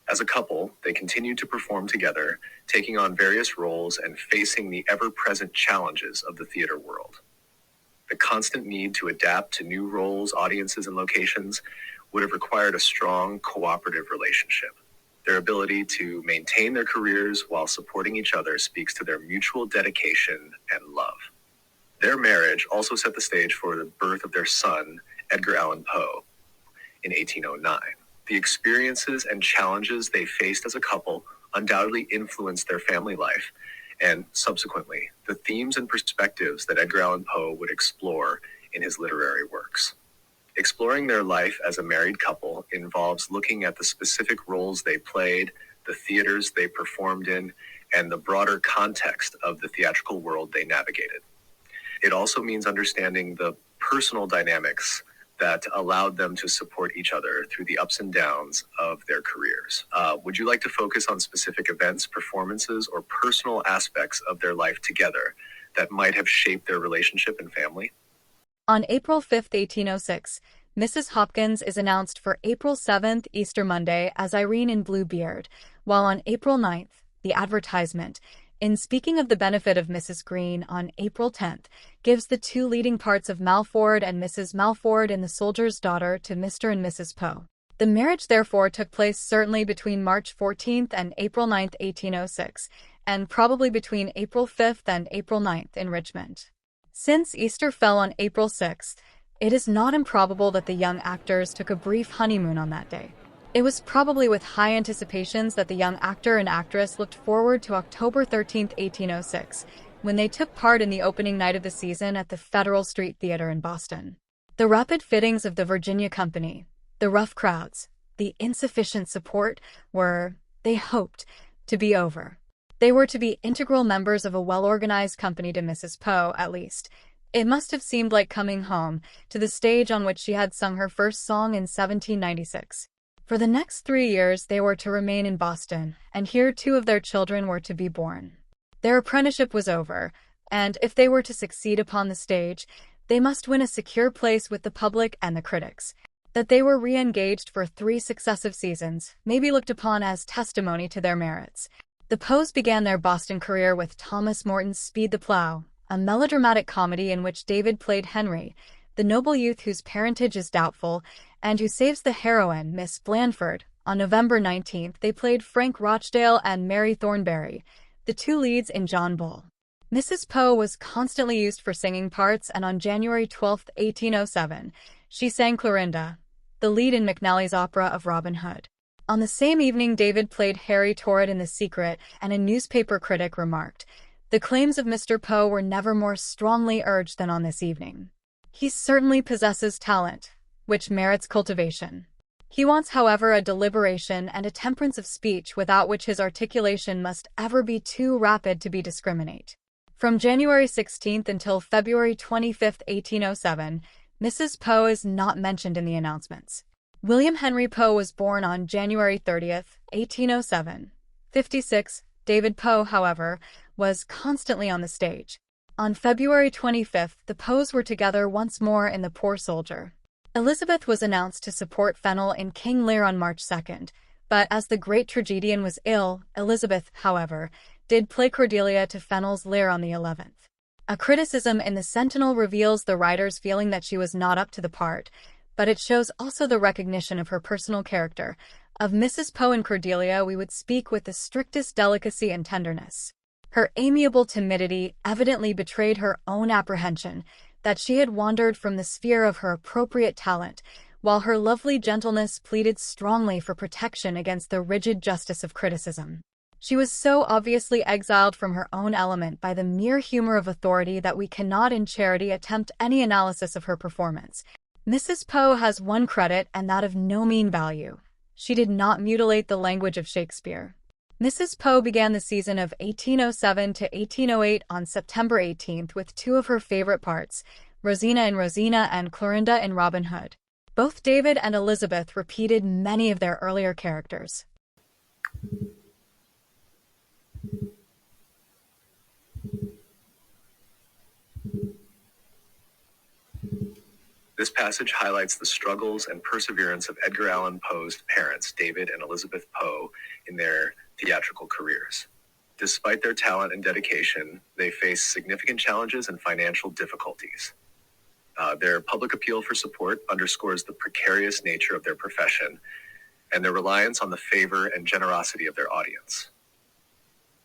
As a couple, they continued to perform together, taking on various roles and facing the ever-present challenges of the theater world. The constant need to adapt to new roles, audiences, and locations would have required a strong, cooperative relationship. Their ability to maintain their careers while supporting each other speaks to their mutual dedication and love. Their marriage also set the stage for the birth of their son, Edgar Allan Poe, in 1809. The experiences and challenges they faced as a couple undoubtedly influenced their family life, and subsequently, the themes and perspectives that Edgar Allan Poe would explore in his literary works. Exploring their life as a married couple involves looking at the specific roles they played, the theaters they performed in, and the broader context of the theatrical world they navigated. It also means understanding the personal dynamics that allowed them to support each other through the ups and downs of their careers. Would you like to focus on specific events, performances, or personal aspects of their life together that might have shaped their relationship and family? On April 5, 1806, Mrs. Hopkins is announced for April 7th, Easter Monday, as Irene in Blue Beard, while on April 9th, the advertisement, in speaking of the benefit of Mrs. Green on April 10th, gives the two leading parts of Malford and Mrs. Malford in The Soldier's Daughter to Mr. and Mrs. Poe. The marriage therefore took place certainly between March 14th and April 9th, 1806, and probably between April 5th and April 9th in Richmond. Since Easter fell on April 6th, it is not improbable that the young actors took a brief honeymoon on that day. It was probably with high anticipations that the young actor and actress looked forward to October 13, 1806, when they took part in the opening night of the season at the Federal Street Theater in Boston. The rapid fittings of the Virginia Company, the rough crowds, the insufficient support were, they hoped, to be over. They were to be integral members of a well-organized company to Mrs. Poe, at least. It must have seemed like coming home to the stage on which she had sung her first song in 1796. For the next 3 years, they were to remain in Boston, and here 2 of their children were to be born. Their apprenticeship was over, and if they were to succeed upon the stage, they must win a secure place with the public and the critics. That they were re-engaged for 3 successive seasons may be looked upon as testimony to their merits. The Poes began their Boston career with Thomas Morton's Speed the Plough, a melodramatic comedy in which David played Henry, the noble youth whose parentage is doubtful, and who saves the heroine, Miss Blandford. On November 19th, they played Frank Rochdale and Mary Thornberry, the 2 leads in John Bull. Mrs. Poe was constantly used for singing parts, and on January 12, 1807, she sang Clorinda, the lead in Macnally's opera of Robin Hood. On the same evening, David played Harry Torrett in The Secret, and a newspaper critic remarked, "The claims of Mr. Poe were never more strongly urged than on this evening. He certainly possesses talent, which merits cultivation. He wants, however, a deliberation and a temperance of speech without which his articulation must ever be too rapid to be discriminate." From January 16th until February 25, 1807, Mrs. Poe is not mentioned in the announcements. William Henry Poe was born on January 30th, 1807. 56. David Poe, however, was constantly on the stage. On February 25th, the Poes were together once more in The Poor Soldier. Elizabeth was announced to support Fennel in King Lear on March 2nd, but as the great tragedian was ill, Elizabeth, however, did play Cordelia to Fennel's Lear on the 11th. A criticism in the Sentinel reveals the writer's feeling that she was not up to the part, but it shows also the recognition of her personal character. Of Mrs. Poe and Cordelia we would speak with the strictest delicacy and tenderness. Her amiable timidity evidently betrayed her own apprehension that she had wandered from the sphere of her appropriate talent, while her lovely gentleness pleaded strongly for protection against the rigid justice of criticism. She was so obviously exiled from her own element by the mere humor of authority that we cannot in charity attempt any analysis of her performance. Mrs. Poe has one credit, and that of no mean value. She did not mutilate the language of Shakespeare. Mrs. Poe began the season of 1807 to 1808 on September 18th with 2 of her favorite parts, Rosina in Rosina and Clorinda in Robin Hood. Both David and Elizabeth repeated many of their earlier characters. This passage highlights the struggles and perseverance of Edgar Allan Poe's parents, David and Elizabeth Poe, in their theatrical careers. Despite their talent and dedication, they faced significant challenges and financial difficulties. Their public appeal for support underscores the precarious nature of their profession and their reliance on the favor and generosity of their audience.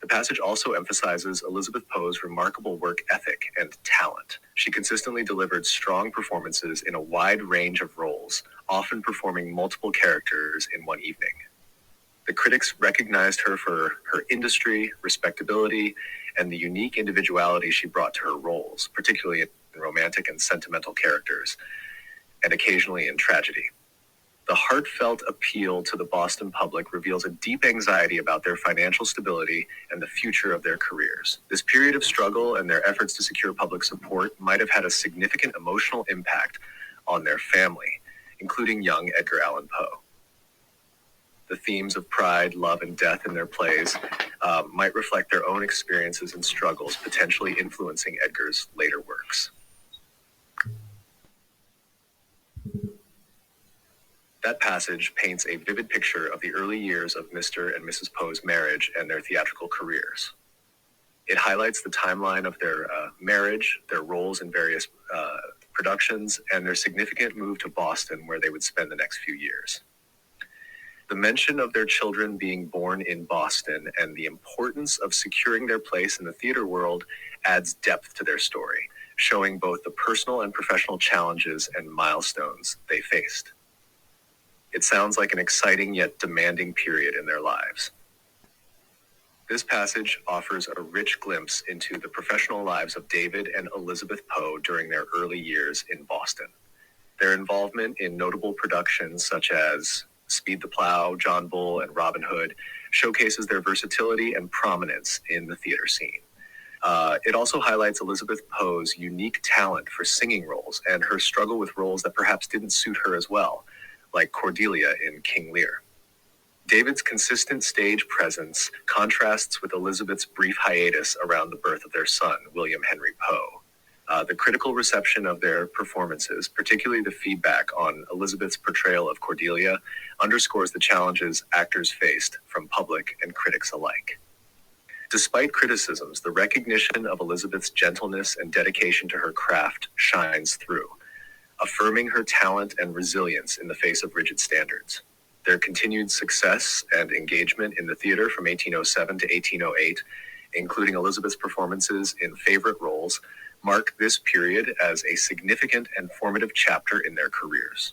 The passage also emphasizes Elizabeth Poe's remarkable work ethic and talent. She consistently delivered strong performances in a wide range of roles, often performing multiple characters in one evening. The critics recognized her for her industry, respectability, and the unique individuality she brought to her roles, particularly in romantic and sentimental characters, and occasionally in tragedy. The heartfelt appeal to the Boston public reveals a deep anxiety about their financial stability and the future of their careers. This period of struggle and their efforts to secure public support might have had a significant emotional impact on their family, including young Edgar Allan Poe. The themes of pride, love, and death in their plays might reflect their own experiences and struggles, potentially influencing Edgar's later works. That passage paints a vivid picture of the early years of Mr. and Mrs. Poe's marriage and their theatrical careers. It highlights the timeline of their marriage, their roles in various productions, and their significant move to Boston, where they would spend the next few years. The mention of their children being born in Boston and the importance of securing their place in the theater world adds depth to their story, showing both the personal and professional challenges and milestones they faced. It sounds like an exciting yet demanding period in their lives. This passage offers a rich glimpse into the professional lives of David and Elizabeth Poe during their early years in Boston. Their involvement in notable productions such as Speed the Plow, John Bull, and Robin Hood showcases their versatility and prominence in the theater scene. It also highlights Elizabeth Poe's unique talent for singing roles and her struggle with roles that perhaps didn't suit her as well, like Cordelia in King Lear. David's consistent stage presence contrasts with Elizabeth's brief hiatus around the birth of their son, William Henry Poe. The critical reception of their performances, particularly the feedback on Elizabeth's portrayal of Cordelia, underscores the challenges actors faced from public and critics alike. Despite criticisms, the recognition of Elizabeth's gentleness and dedication to her craft shines through, affirming her talent and resilience in the face of rigid standards. Their continued success and engagement in the theater from 1807 to 1808, including Elizabeth's performances in favorite roles, mark this period as a significant and formative chapter in their careers.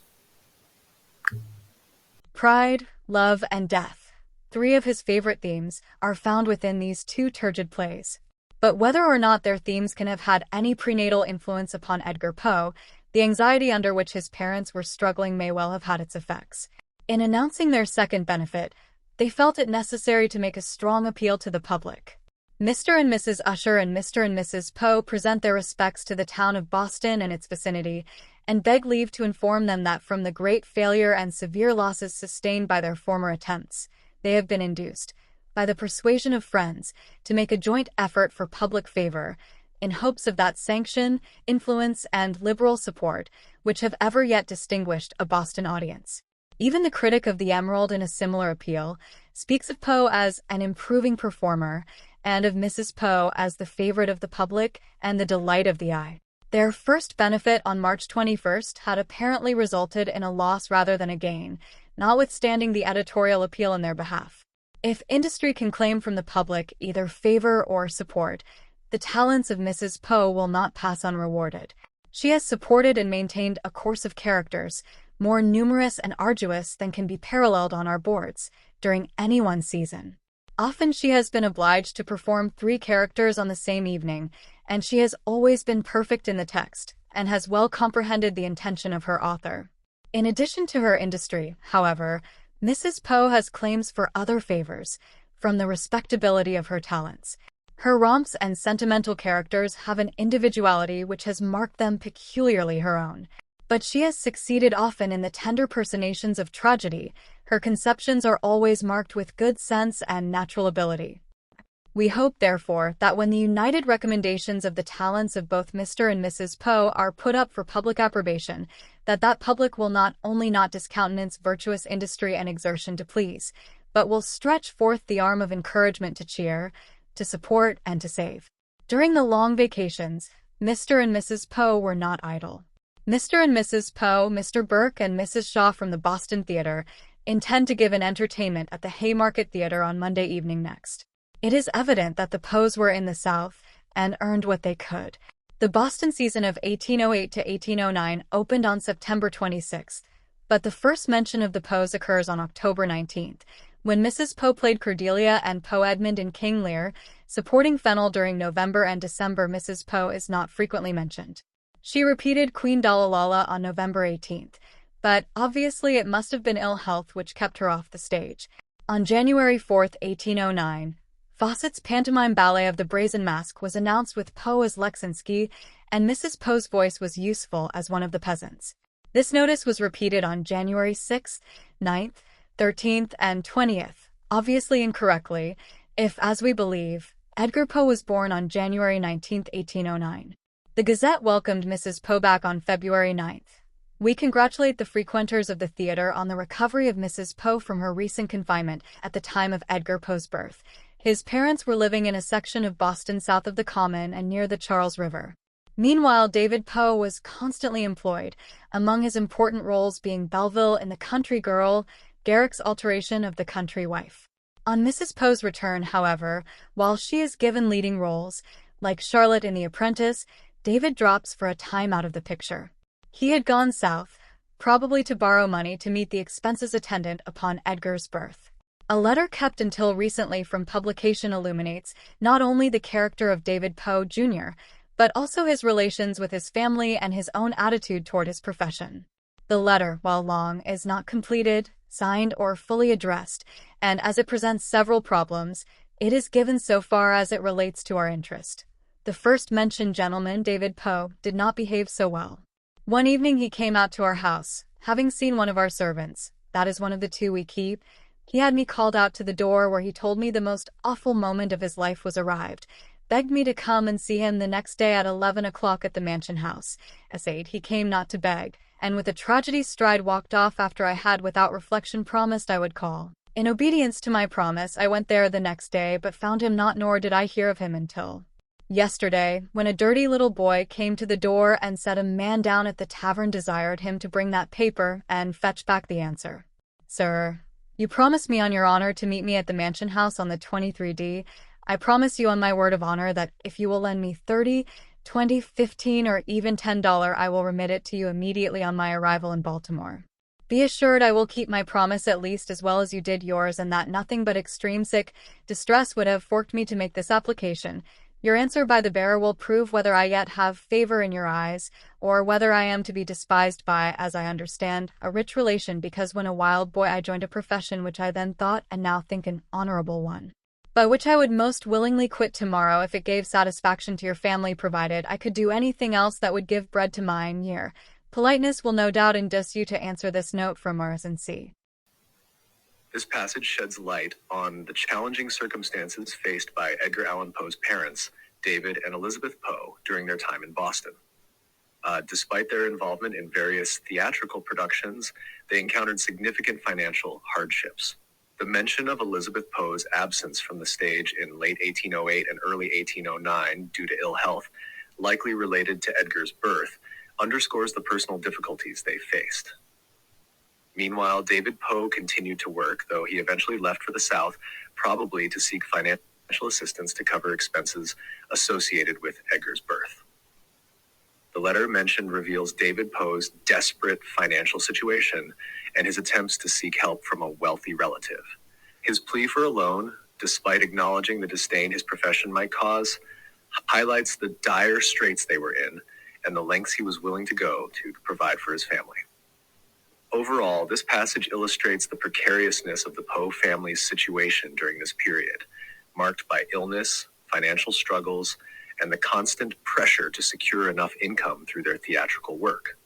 Pride, love, and death, three of his favorite themes, are found within these two turgid plays. But whether or not their themes can have had any prenatal influence upon Edgar Poe, the anxiety under which his parents were struggling may well have had its effects. In announcing their second benefit, they felt it necessary to make a strong appeal to the public. Mr. and Mrs. Usher and Mr. and Mrs. Poe present their respects to the town of Boston and its vicinity, and beg leave to inform them that from the great failure and severe losses sustained by their former attempts, they have been induced, by the persuasion of friends, to make a joint effort for public favor, in hopes of that sanction, influence, and liberal support which have ever yet distinguished a Boston audience. Even the critic of the Emerald, in a similar appeal, speaks of Poe as an improving performer, and of Mrs. Poe as the favorite of the public and the delight of the eye. Their first benefit on March 21st had apparently resulted in a loss rather than a gain, notwithstanding the editorial appeal in their behalf. If industry can claim from the public either favor or support, the talents of Mrs. Poe will not pass unrewarded. She has supported and maintained a course of characters, more numerous and arduous than can be paralleled on our boards, during any one season. Often she has been obliged to perform 3 characters on the same evening, and she has always been perfect in the text, and has well comprehended the intention of her author. In addition to her industry, however, Mrs. Poe has claims for other favors, from the respectability of her talents. Her romps and sentimental characters have an individuality which has marked them peculiarly her own. But she has succeeded often in the tender personations of tragedy. Her conceptions are always marked with good sense and natural ability. We hope, therefore, that when the united recommendations of the talents of both Mr. and Mrs. Poe are put up for public approbation, that public will not only not discountenance virtuous industry and exertion to please, but will stretch forth the arm of encouragement to cheer, to support, and to save. During the long vacations, Mr. and Mrs. Poe were not idle. Mr. and Mrs. Poe, Mr. Burke, and Mrs. Shaw from the Boston Theater intend to give an entertainment at the Haymarket Theater on Monday evening next. It is evident that the Poes were in the South and earned what they could. The Boston season of 1808 to 1809 opened on September 26th, but the first mention of the Poes occurs on October 19th, when Mrs. Poe played Cordelia and Poe Edmund in King Lear, supporting Fennel during November and December. Mrs. Poe is not frequently mentioned. She repeated Queen Dalalala on November 18th, but obviously it must have been ill health which kept her off the stage. On January 4th, 1809, Fawcett's pantomime ballet of The Brazen Mask was announced with Poe as Leczinski, and Mrs. Poe's voice was useful as one of the peasants. This notice was repeated on January 6th, 9th, 13th, and 20th, obviously incorrectly, if, as we believe, Edgar Poe was born on January 19, 1809. The Gazette welcomed Mrs. Poe back on February 9th. We congratulate the frequenters of the theater on the recovery of Mrs. Poe from her recent confinement at the time of Edgar Poe's birth. His parents were living in a section of Boston south of the Common and near the Charles River. Meanwhile, David Poe was constantly employed, among his important roles being Belleville in The Country Girl, Garrick's alteration of The Country Wife. On Mrs. Poe's return, however, while she is given leading roles, like Charlotte in The Apprentice, David drops for a time out of the picture. He had gone south, probably to borrow money to meet the expenses attendant upon Edgar's birth. A letter kept until recently from publication illuminates not only the character of David Poe, Jr., but also his relations with his family and his own attitude toward his profession. The letter, while long, is not completed, signed, or fully addressed, and as it presents several problems, it is given so far as it relates to our interest. The first mentioned gentleman, David Poe, did not behave so well. One evening he came out to our house, having seen one of our servants, that is one of the two we keep. He had me called out to the door where he told me the most awful moment of his life was arrived, begged me to come and see him the next day at 11 o'clock at the Mansion House. Essayed he came not to beg, and with a tragedy stride walked off after I had without reflection promised I would call. In obedience to my promise, I went there the next day, but found him not, nor did I hear of him until yesterday, when a dirty little boy came to the door and said a man down at the tavern desired him to bring that paper and fetch back the answer. Sir, you promised me on your honor to meet me at the Mansion House on the 23D. I promise you on my word of honor that if you will lend me 30, 20, 15, or even $10, I will remit it to you immediately on my arrival in Baltimore. Be assured I will keep my promise at least as well as you did yours, and that nothing but extreme sick distress would have forced me to make this application. Your answer by the bearer will prove whether I yet have favor in your eyes, or whether I am to be despised by, as I understand, a rich relation, because when a wild boy I joined a profession which I then thought and now think an honorable one, but which I would most willingly quit tomorrow if it gave satisfaction to your family, provided I could do anything else that would give bread to mine. Your politeness will no doubt induce you to answer this note from R.C. This passage sheds light on the challenging circumstances faced by Edgar Allan Poe's parents, David and Elizabeth Poe, during their time in Boston. Despite their involvement in various theatrical productions, they encountered significant financial hardships. The mention of Elizabeth Poe's absence from the stage in late 1808 and early 1809 due to ill health, likely related to Edgar's birth, underscores the personal difficulties they faced. Meanwhile, David Poe continued to work, though he eventually left for the South, probably to seek financial assistance to cover expenses associated with Edgar's birth. The letter mentioned reveals David Poe's desperate financial situation and his attempts to seek help from a wealthy relative. His plea for a loan, despite acknowledging the disdain his profession might cause, highlights the dire straits they were in and the lengths he was willing to go to provide for his family. Overall, this passage illustrates the precariousness of the Poe family's situation during this period, marked by illness, financial struggles, and the constant pressure to secure enough income through their theatrical work.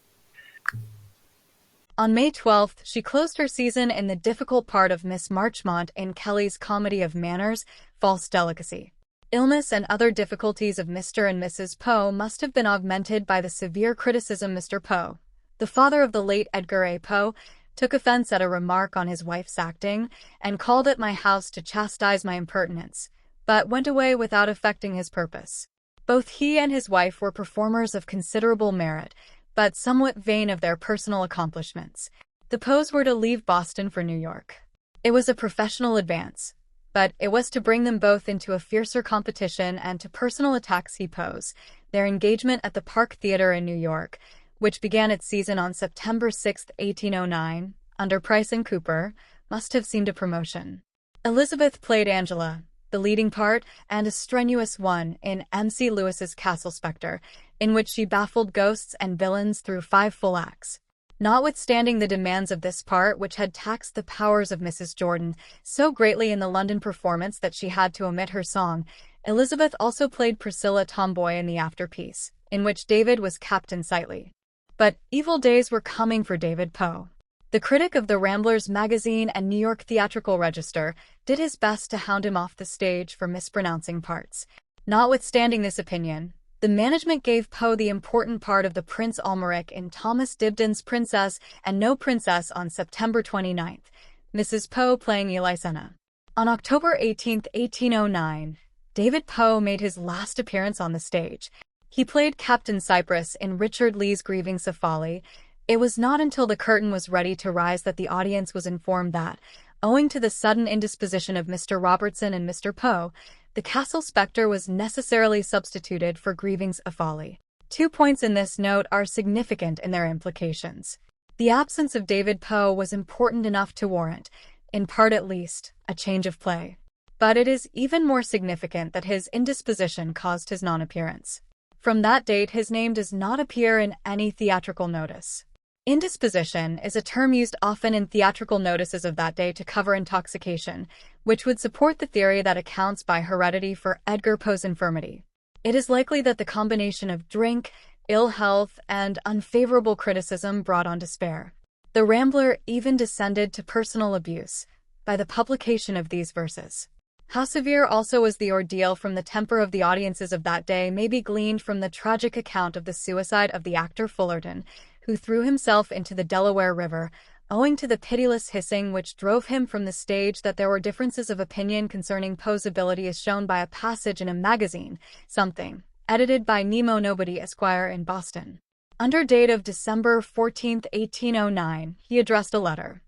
On May 12th, she closed her season in the difficult part of Miss Marchmont in Kelly's comedy of manners, False Delicacy. Illness and other difficulties of Mr. and Mrs. Poe must have been augmented by the severe criticism Mr. Poe, the father of the late Edgar A. Poe, took offense at a remark on his wife's acting, and called at my house to chastise my impertinence, but went away without effecting his purpose. Both he and his wife were performers of considerable merit, but somewhat vain of their personal accomplishments. The Poes were to leave Boston for New York. It was a professional advance, but it was to bring them both into a fiercer competition and to personal attacks he posed. Their engagement at the Park Theater in New York, which began its season on September 6, 1809, under Price and Cooper, must have seemed a promotion. Elizabeth played Angela, the leading part, and a strenuous one, in M.C. Lewis's Castle Spectre, in which she baffled ghosts and villains through 5 full acts. Notwithstanding the demands of this part, which had taxed the powers of Mrs. Jordan so greatly in the London performance that she had to omit her song, Elizabeth also played Priscilla Tomboy in the afterpiece, in which David was Captain Sightly. But evil days were coming for David Poe. The critic of the Ramblers magazine and New York Theatrical Register did his best to hound him off the stage for mispronouncing parts. Notwithstanding this opinion, the management gave Poe the important part of the Prince Almeric in Thomas Dibdin's Princess and No Princess on September 29th, Mrs. Poe playing Elisena. On October 18, 1809, David Poe made his last appearance on the stage. He played Captain Cyprus in Richard Lee's Grieving Cephali. It was not until the curtain was ready to rise that the audience was informed that, owing to the sudden indisposition of Mr. Robertson and Mr. Poe, the Castle Spectre was necessarily substituted for Grieving Cephali. 2 points in this note are significant in their implications. The absence of David Poe was important enough to warrant, in part at least, a change of play. But it is even more significant that his indisposition caused his non-appearance. From that date, his name does not appear in any theatrical notice. Indisposition is a term used often in theatrical notices of that day to cover intoxication, which would support the theory that accounts by heredity for Edgar Poe's infirmity. It is likely that the combination of drink, ill health, and unfavorable criticism brought on despair. The Rambler even descended to personal abuse by the publication of these verses. How severe also was the ordeal from the temper of the audiences of that day may be gleaned from the tragic account of the suicide of the actor Fullerton, who threw himself into the Delaware River, owing to the pitiless hissing which drove him from the stage. That there were differences of opinion concerning Poe's ability is shown by a passage in a magazine, Something, edited by Nemo Nobody Esquire in Boston. Under date of December 14, 1809, he addressed a letter.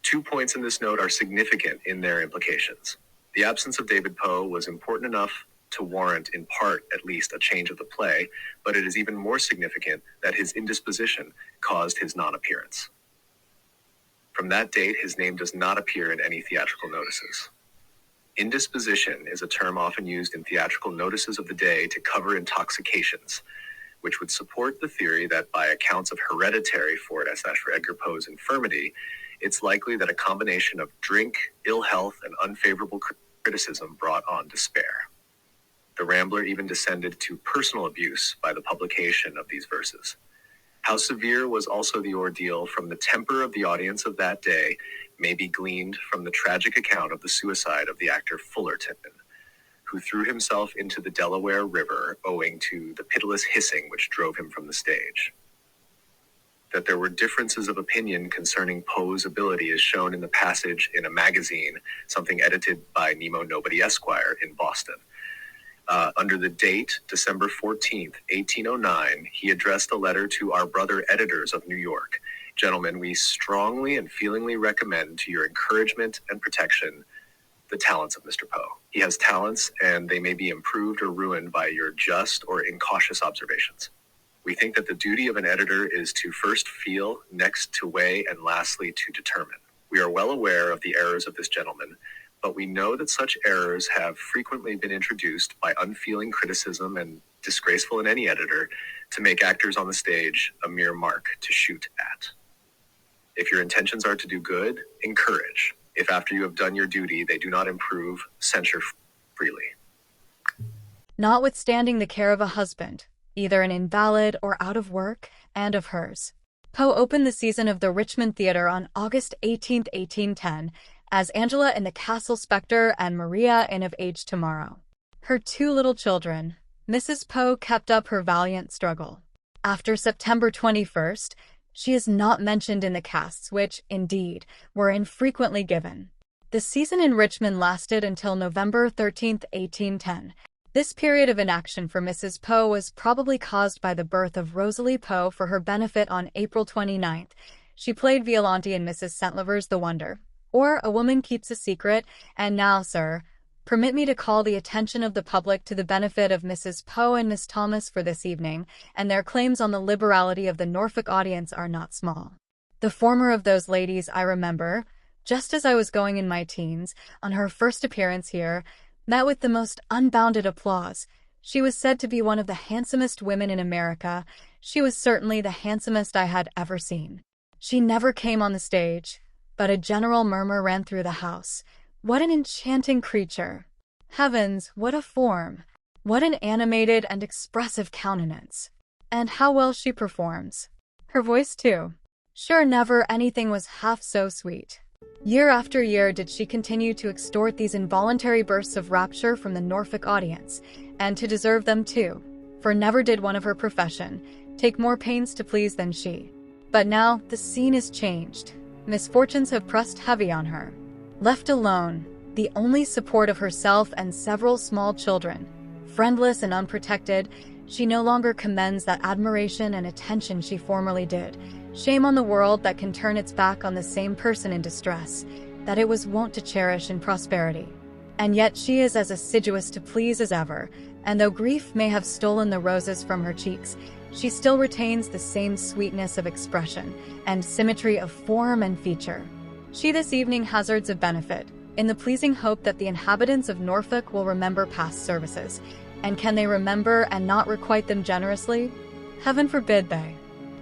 2 points in this note are significant in their implications. The absence of David Poe was important enough to warrant, in part at least, a change of the play, but it is even more significant that his indisposition caused his non-appearance. From that date, his name does not appear in any theatrical notices. Indisposition is a term often used in theatrical notices of the day to cover intoxications, which would support the theory that by accounts of hereditary for Edgar Poe's infirmity, it's likely that a combination of drink, ill health, and unfavorable criticism brought on despair. The Rambler even descended to personal abuse by the publication of these verses. How severe was also the ordeal from the temper of the audience of that day may be gleaned from the tragic account of the suicide of the actor Fullerton, who threw himself into the Delaware River owing to the pitiless hissing which drove him from the stage. That there were differences of opinion concerning Poe's ability is shown in the passage in a magazine, Something, edited by Nemo Nobody Esquire in Boston. Under the date, December 14th, 1809, he addressed a letter to our brother editors of New York. Gentlemen, we strongly and feelingly recommend to your encouragement and protection the talents of Mr. Poe. He has talents, and they may be improved or ruined by your just or incautious observations. We think that the duty of an editor is to first feel, next to weigh, and lastly to determine. We are well aware of the errors of this gentleman, but we know that such errors have frequently been introduced by unfeeling criticism and disgraceful in any editor to make actors on the stage a mere mark to shoot at. If your intentions are to do good, encourage. If after you have done your duty they do not improve, censure freely. Notwithstanding the care of a husband, either an invalid or out of work, and of hers, Poe opened the season of the Richmond Theater on August 18, 1810, as Angela in the Castle Spectre and Maria in Of Age Tomorrow. Her 2 little children, Mrs. Poe kept up her valiant struggle. After September 21st, she is not mentioned in the casts, which, indeed, were infrequently given. The season in Richmond lasted until November 13, 1810. This period of inaction for Mrs. Poe was probably caused by the birth of Rosalie Poe for her benefit on April 29th. She played Violante in Mrs. Centlever's The Wonder, or A Woman Keeps a Secret, and now, sir, permit me to call the attention of the public to the benefit of Mrs. Poe and Miss Thomas for this evening, and their claims on the liberality of the Norfolk audience are not small. The former of those ladies, I remember, just as I was going in my teens, on her first appearance here, met with the most unbounded applause. She was said to be one of the handsomest women in America. She was certainly the handsomest I had ever seen. She never came on the stage, but a general murmur ran through the house. What an enchanting creature! Heavens, what a form! What an animated and expressive countenance! And how well she performs! Her voice, too. Sure, never anything was half so sweet. Year after year did she continue to extort these involuntary bursts of rapture from the Norfolk audience, and to deserve them too, for never did one of her profession take more pains to please than she. But now the scene is changed. Misfortunes have pressed heavy on her. Left alone, the only support of herself and several small children, friendless and unprotected, she no longer commends that admiration and attention she formerly did. Shame on the world that can turn its back on the same person in distress, that it was wont to cherish in prosperity. And yet she is as assiduous to please as ever, and though grief may have stolen the roses from her cheeks, she still retains the same sweetness of expression and symmetry of form and feature. She this evening hazards a benefit, in the pleasing hope that the inhabitants of Norfolk will remember past services. And can they remember and not requite them generously? Heaven forbid they.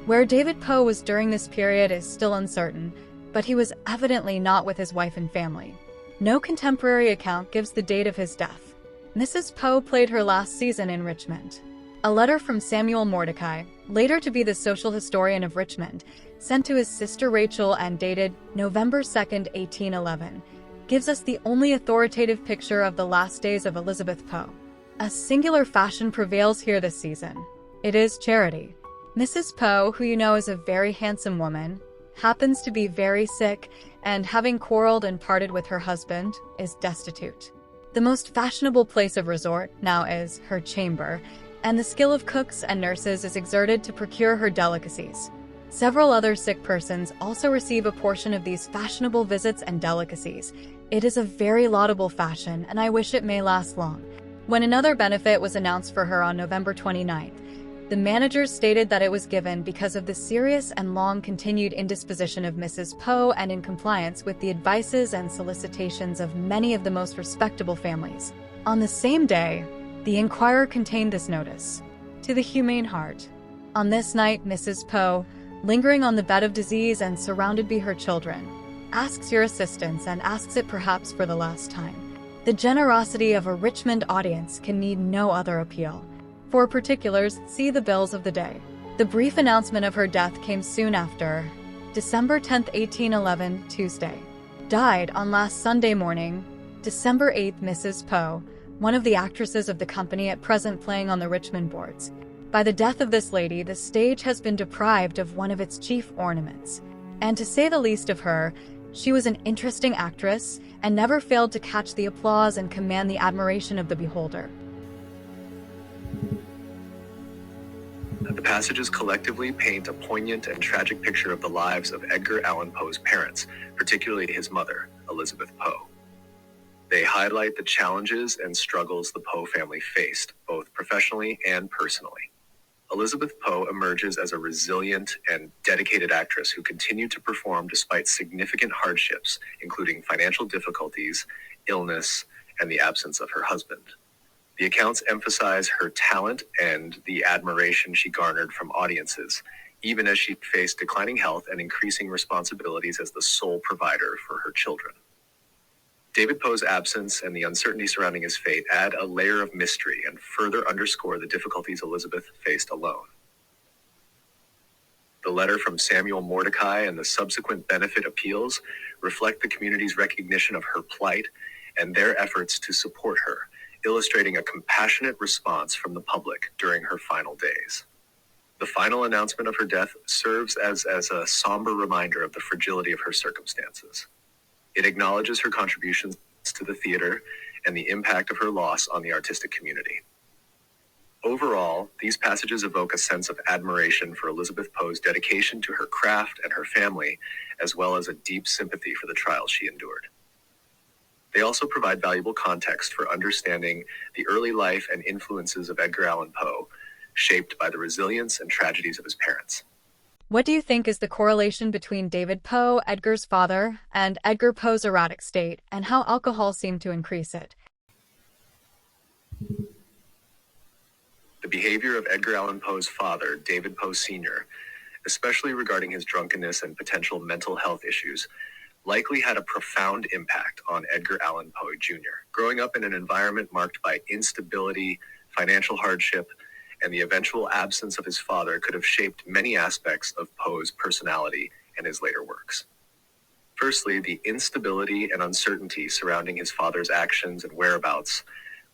Where David Poe was during this period is still uncertain, but he was evidently not with his wife and family. No contemporary account gives the date of his death. Mrs. Poe played her last season in Richmond. A letter from Samuel Mordecai, later to be the social historian of Richmond, sent to his sister Rachel and dated November 2nd, 1811, gives us the only authoritative picture of the last days of Elizabeth Poe. A singular fashion prevails here this season. It is charity. Mrs. Poe, who you know is a very handsome woman, happens to be very sick and, having quarreled and parted with her husband, is destitute. The most fashionable place of resort now is her chamber, and the skill of cooks and nurses is exerted to procure her delicacies. Several other sick persons also receive a portion of these fashionable visits and delicacies. It is a very laudable fashion, and I wish it may last long. When another benefit was announced for her on November 29th, the managers stated that it was given because of the serious and long-continued indisposition of Mrs. Poe and in compliance with the advices and solicitations of many of the most respectable families. On the same day, the Inquirer contained this notice: to the humane heart. On this night, Mrs. Poe, lingering on the bed of disease and surrounded by her children, asks your assistance and asks it perhaps for the last time. The generosity of a Richmond audience can need no other appeal. For particulars, see the bills of the day. The brief announcement of her death came soon after. December 10th, 1811, Tuesday. Died on last Sunday morning, December 8th, Mrs. Poe, one of the actresses of the company at present playing on the Richmond boards. By the death of this lady, the stage has been deprived of one of its chief ornaments. And to say the least of her, she was an interesting actress and never failed to catch the applause and command the admiration of the beholder. The passages collectively paint a poignant and tragic picture of the lives of Edgar Allan Poe's parents, particularly his mother, Elizabeth Poe. They highlight the challenges and struggles the Poe family faced, both professionally and personally. Elizabeth Poe emerges as a resilient and dedicated actress who continued to perform despite significant hardships, including financial difficulties, illness, and the absence of her husband. The accounts emphasize her talent and the admiration she garnered from audiences, even as she faced declining health and increasing responsibilities as the sole provider for her children. David Poe's absence and the uncertainty surrounding his fate add a layer of mystery and further underscore the difficulties Elizabeth faced alone. The letter from Samuel Mordecai and the subsequent benefit appeals reflect the community's recognition of her plight and their efforts to support her, illustrating a compassionate response from the public during her final days. The final announcement of her death serves as a somber reminder of the fragility of her circumstances. It acknowledges her contributions to the theater and the impact of her loss on the artistic community. Overall, these passages evoke a sense of admiration for Elizabeth Poe's dedication to her craft and her family, as well as a deep sympathy for the trials she endured. They also provide valuable context for understanding the early life and influences of Edgar Allan Poe, shaped by the resilience and tragedies of his parents. What do you think is the correlation between David Poe, Edgar's father, and Edgar Poe's erratic state, and how alcohol seemed to increase it? The behavior of Edgar Allan Poe's father, David Poe Sr., especially regarding his drunkenness and potential mental health issues, likely had a profound impact on Edgar Allan Poe Jr. Growing up in an environment marked by instability, financial hardship, and the eventual absence of his father could have shaped many aspects of Poe's personality and his later works. Firstly, the instability and uncertainty surrounding his father's actions and whereabouts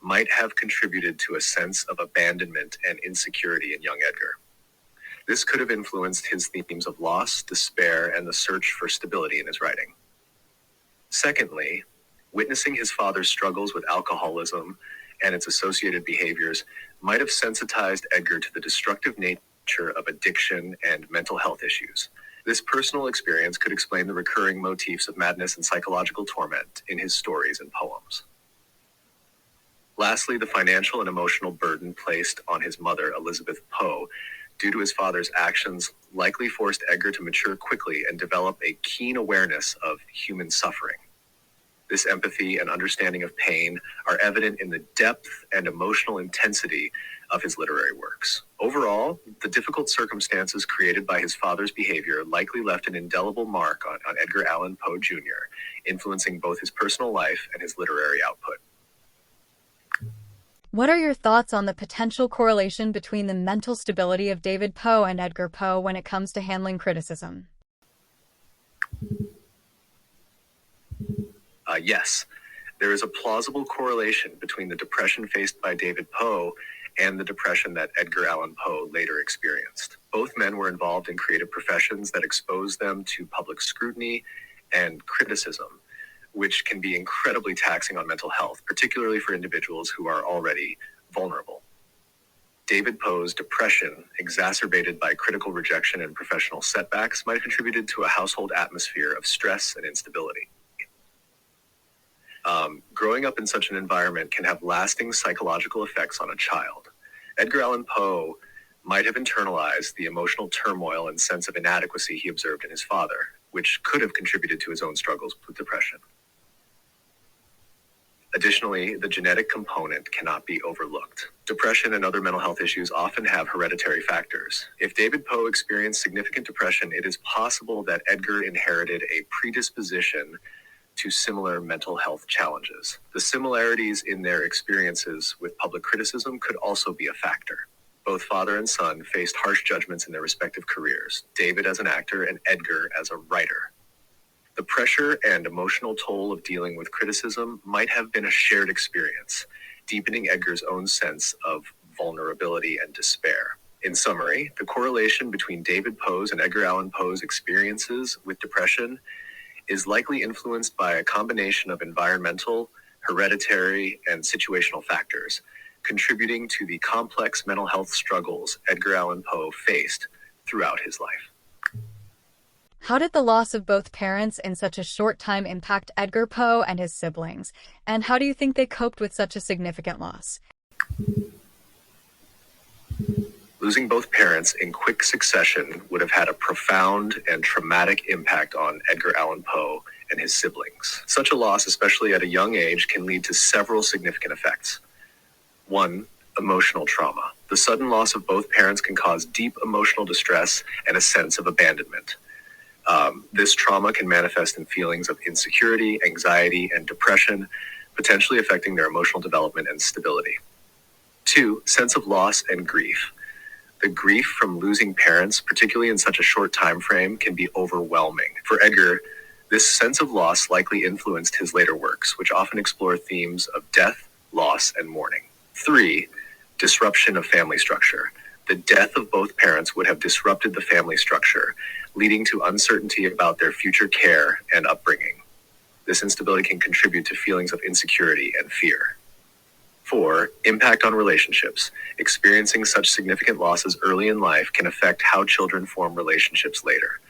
might have contributed to a sense of abandonment and insecurity in young Edgar. This could have influenced his themes of loss, despair, and the search for stability in his writing. Secondly, witnessing his father's struggles with alcoholism and its associated behaviors might have sensitized Edgar to the destructive nature of addiction and mental health issues. This personal experience could explain the recurring motifs of madness and psychological torment in his stories and poems. Lastly, the financial and emotional burden placed on his mother, Elizabeth Poe, due to his father's actions likely forced Edgar to mature quickly and develop a keen awareness of human suffering. This empathy and understanding of pain are evident in the depth and emotional intensity of his literary works. Overall, the difficult circumstances created by his father's behavior likely left an indelible mark on Edgar Allan Poe Jr., influencing both his personal life and his literary output. What are your thoughts on the potential correlation between the mental stability of David Poe and Edgar Poe when it comes to handling criticism? Yes, there is a plausible correlation between the depression faced by David Poe and the depression that Edgar Allan Poe later experienced. Both men were involved in creative professions that exposed them to public scrutiny and criticism, which can be incredibly taxing on mental health, particularly for individuals who are already vulnerable. David Poe's depression, exacerbated by critical rejection and professional setbacks, might have contributed to a household atmosphere of stress and instability. Growing up in such an environment can have lasting psychological effects on a child. Edgar Allan Poe might have internalized the emotional turmoil and sense of inadequacy he observed in his father, which could have contributed to his own struggles with depression. Additionally, the genetic component cannot be overlooked. Depression and other mental health issues often have hereditary factors. If David Poe experienced significant depression, it is possible that Edgar inherited a predisposition to similar mental health challenges. The similarities in their experiences with public criticism could also be a factor. Both father and son faced harsh judgments in their respective careers, David as an actor and Edgar as a writer. The pressure and emotional toll of dealing with criticism might have been a shared experience, deepening Edgar's own sense of vulnerability and despair. In summary, the correlation between David Poe's and Edgar Allan Poe's experiences with depression is likely influenced by a combination of environmental, hereditary, and situational factors, contributing to the complex mental health struggles Edgar Allan Poe faced throughout his life. How did the loss of both parents in such a short time impact Edgar Poe and his siblings? And how do you think they coped with such a significant loss? Losing both parents in quick succession would have had a profound and traumatic impact on Edgar Allan Poe and his siblings. Such a loss, especially at a young age, can lead to several significant effects. 1. Emotional trauma. The sudden loss of both parents can cause deep emotional distress and a sense of abandonment. This trauma can manifest in feelings of insecurity, anxiety, and depression, potentially affecting their emotional development and stability. 2. Sense of loss and grief. The grief from losing parents, particularly in such a short time frame, can be overwhelming. For Edgar, this sense of loss likely influenced his later works, which often explore themes of death, loss, and mourning. 3. Disruption of family structure. The death of both parents would have disrupted the family structure, leading to uncertainty about their future care and upbringing. This instability can contribute to feelings of insecurity and fear. 4. Impact on relationships. Experiencing such significant losses early in life can affect how children form relationships later.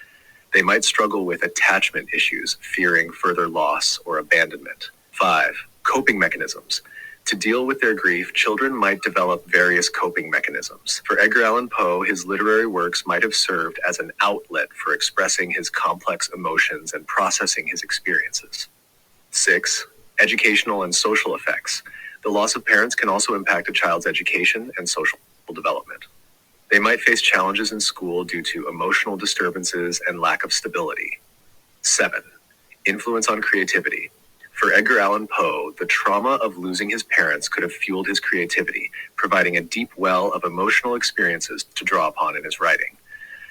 They might struggle with attachment issues, fearing further loss or abandonment. 5. Coping mechanisms. To deal with their grief, children might develop various coping mechanisms. For Edgar Allan Poe, his literary works might have served as an outlet for expressing his complex emotions and processing his experiences. 6. Educational and social effects. The loss of parents can also impact a child's education and social development. They might face challenges in school due to emotional disturbances and lack of stability. 7. Influence on creativity. For Edgar Allan Poe, the trauma of losing his parents could have fueled his creativity, providing a deep well of emotional experiences to draw upon in his writing.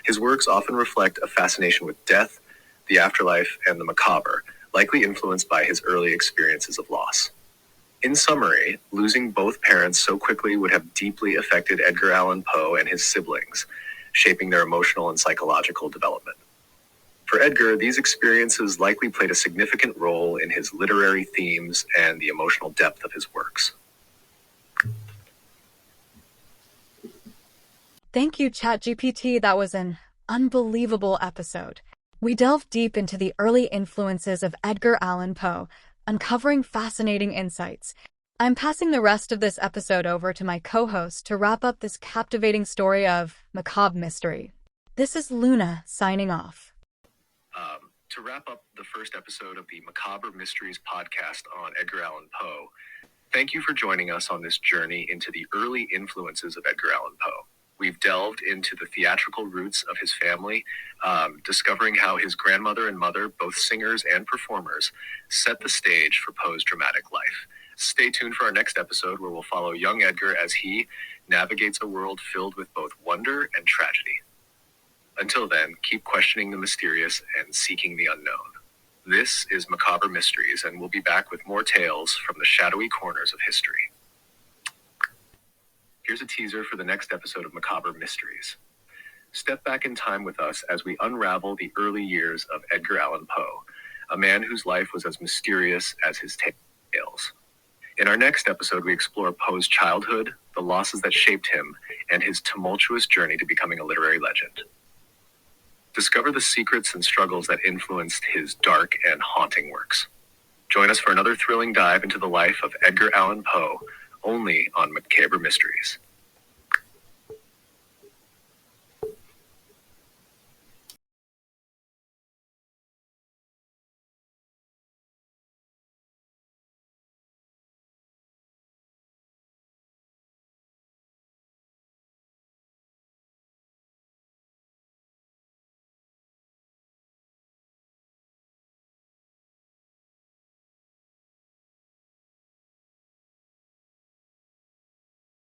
His works often reflect a fascination with death, the afterlife, and the macabre, likely influenced by his early experiences of loss. In summary, losing both parents so quickly would have deeply affected Edgar Allan Poe and his siblings, shaping their emotional and psychological development. For Edgar, these experiences likely played a significant role in his literary themes and the emotional depth of his works. Thank you, ChatGPT. That was an unbelievable episode. We delved deep into the early influences of Edgar Allan Poe, uncovering fascinating insights. I'm passing the rest of this episode over to my co-host to wrap up this captivating story of macabre mystery. This is Luna signing off. To wrap up the first episode of the Macabre Mysteries podcast on Edgar Allan Poe, thank you for joining us on this journey into the early influences of Edgar Allan Poe. We've delved into the theatrical roots of his family, discovering how his grandmother and mother, both singers and performers, set the stage for Poe's dramatic life. Stay tuned for our next episode where we'll follow young Edgar as he navigates a world filled with both wonder and tragedy. Until then, keep questioning the mysterious and seeking the unknown. This is Macabre Mysteries, and we'll be back with more tales from the shadowy corners of history. Here's a teaser for the next episode of Macabre Mysteries. Step back in time with us as we unravel the early years of Edgar Allan Poe, a man whose life was as mysterious as his tales. In our next episode, we explore Poe's childhood, the losses that shaped him, and his tumultuous journey to becoming a literary legend. Discover the secrets and struggles that influenced his dark and haunting works. Join us for another thrilling dive into the life of Edgar Allan Poe, only on Macabre Mysteries.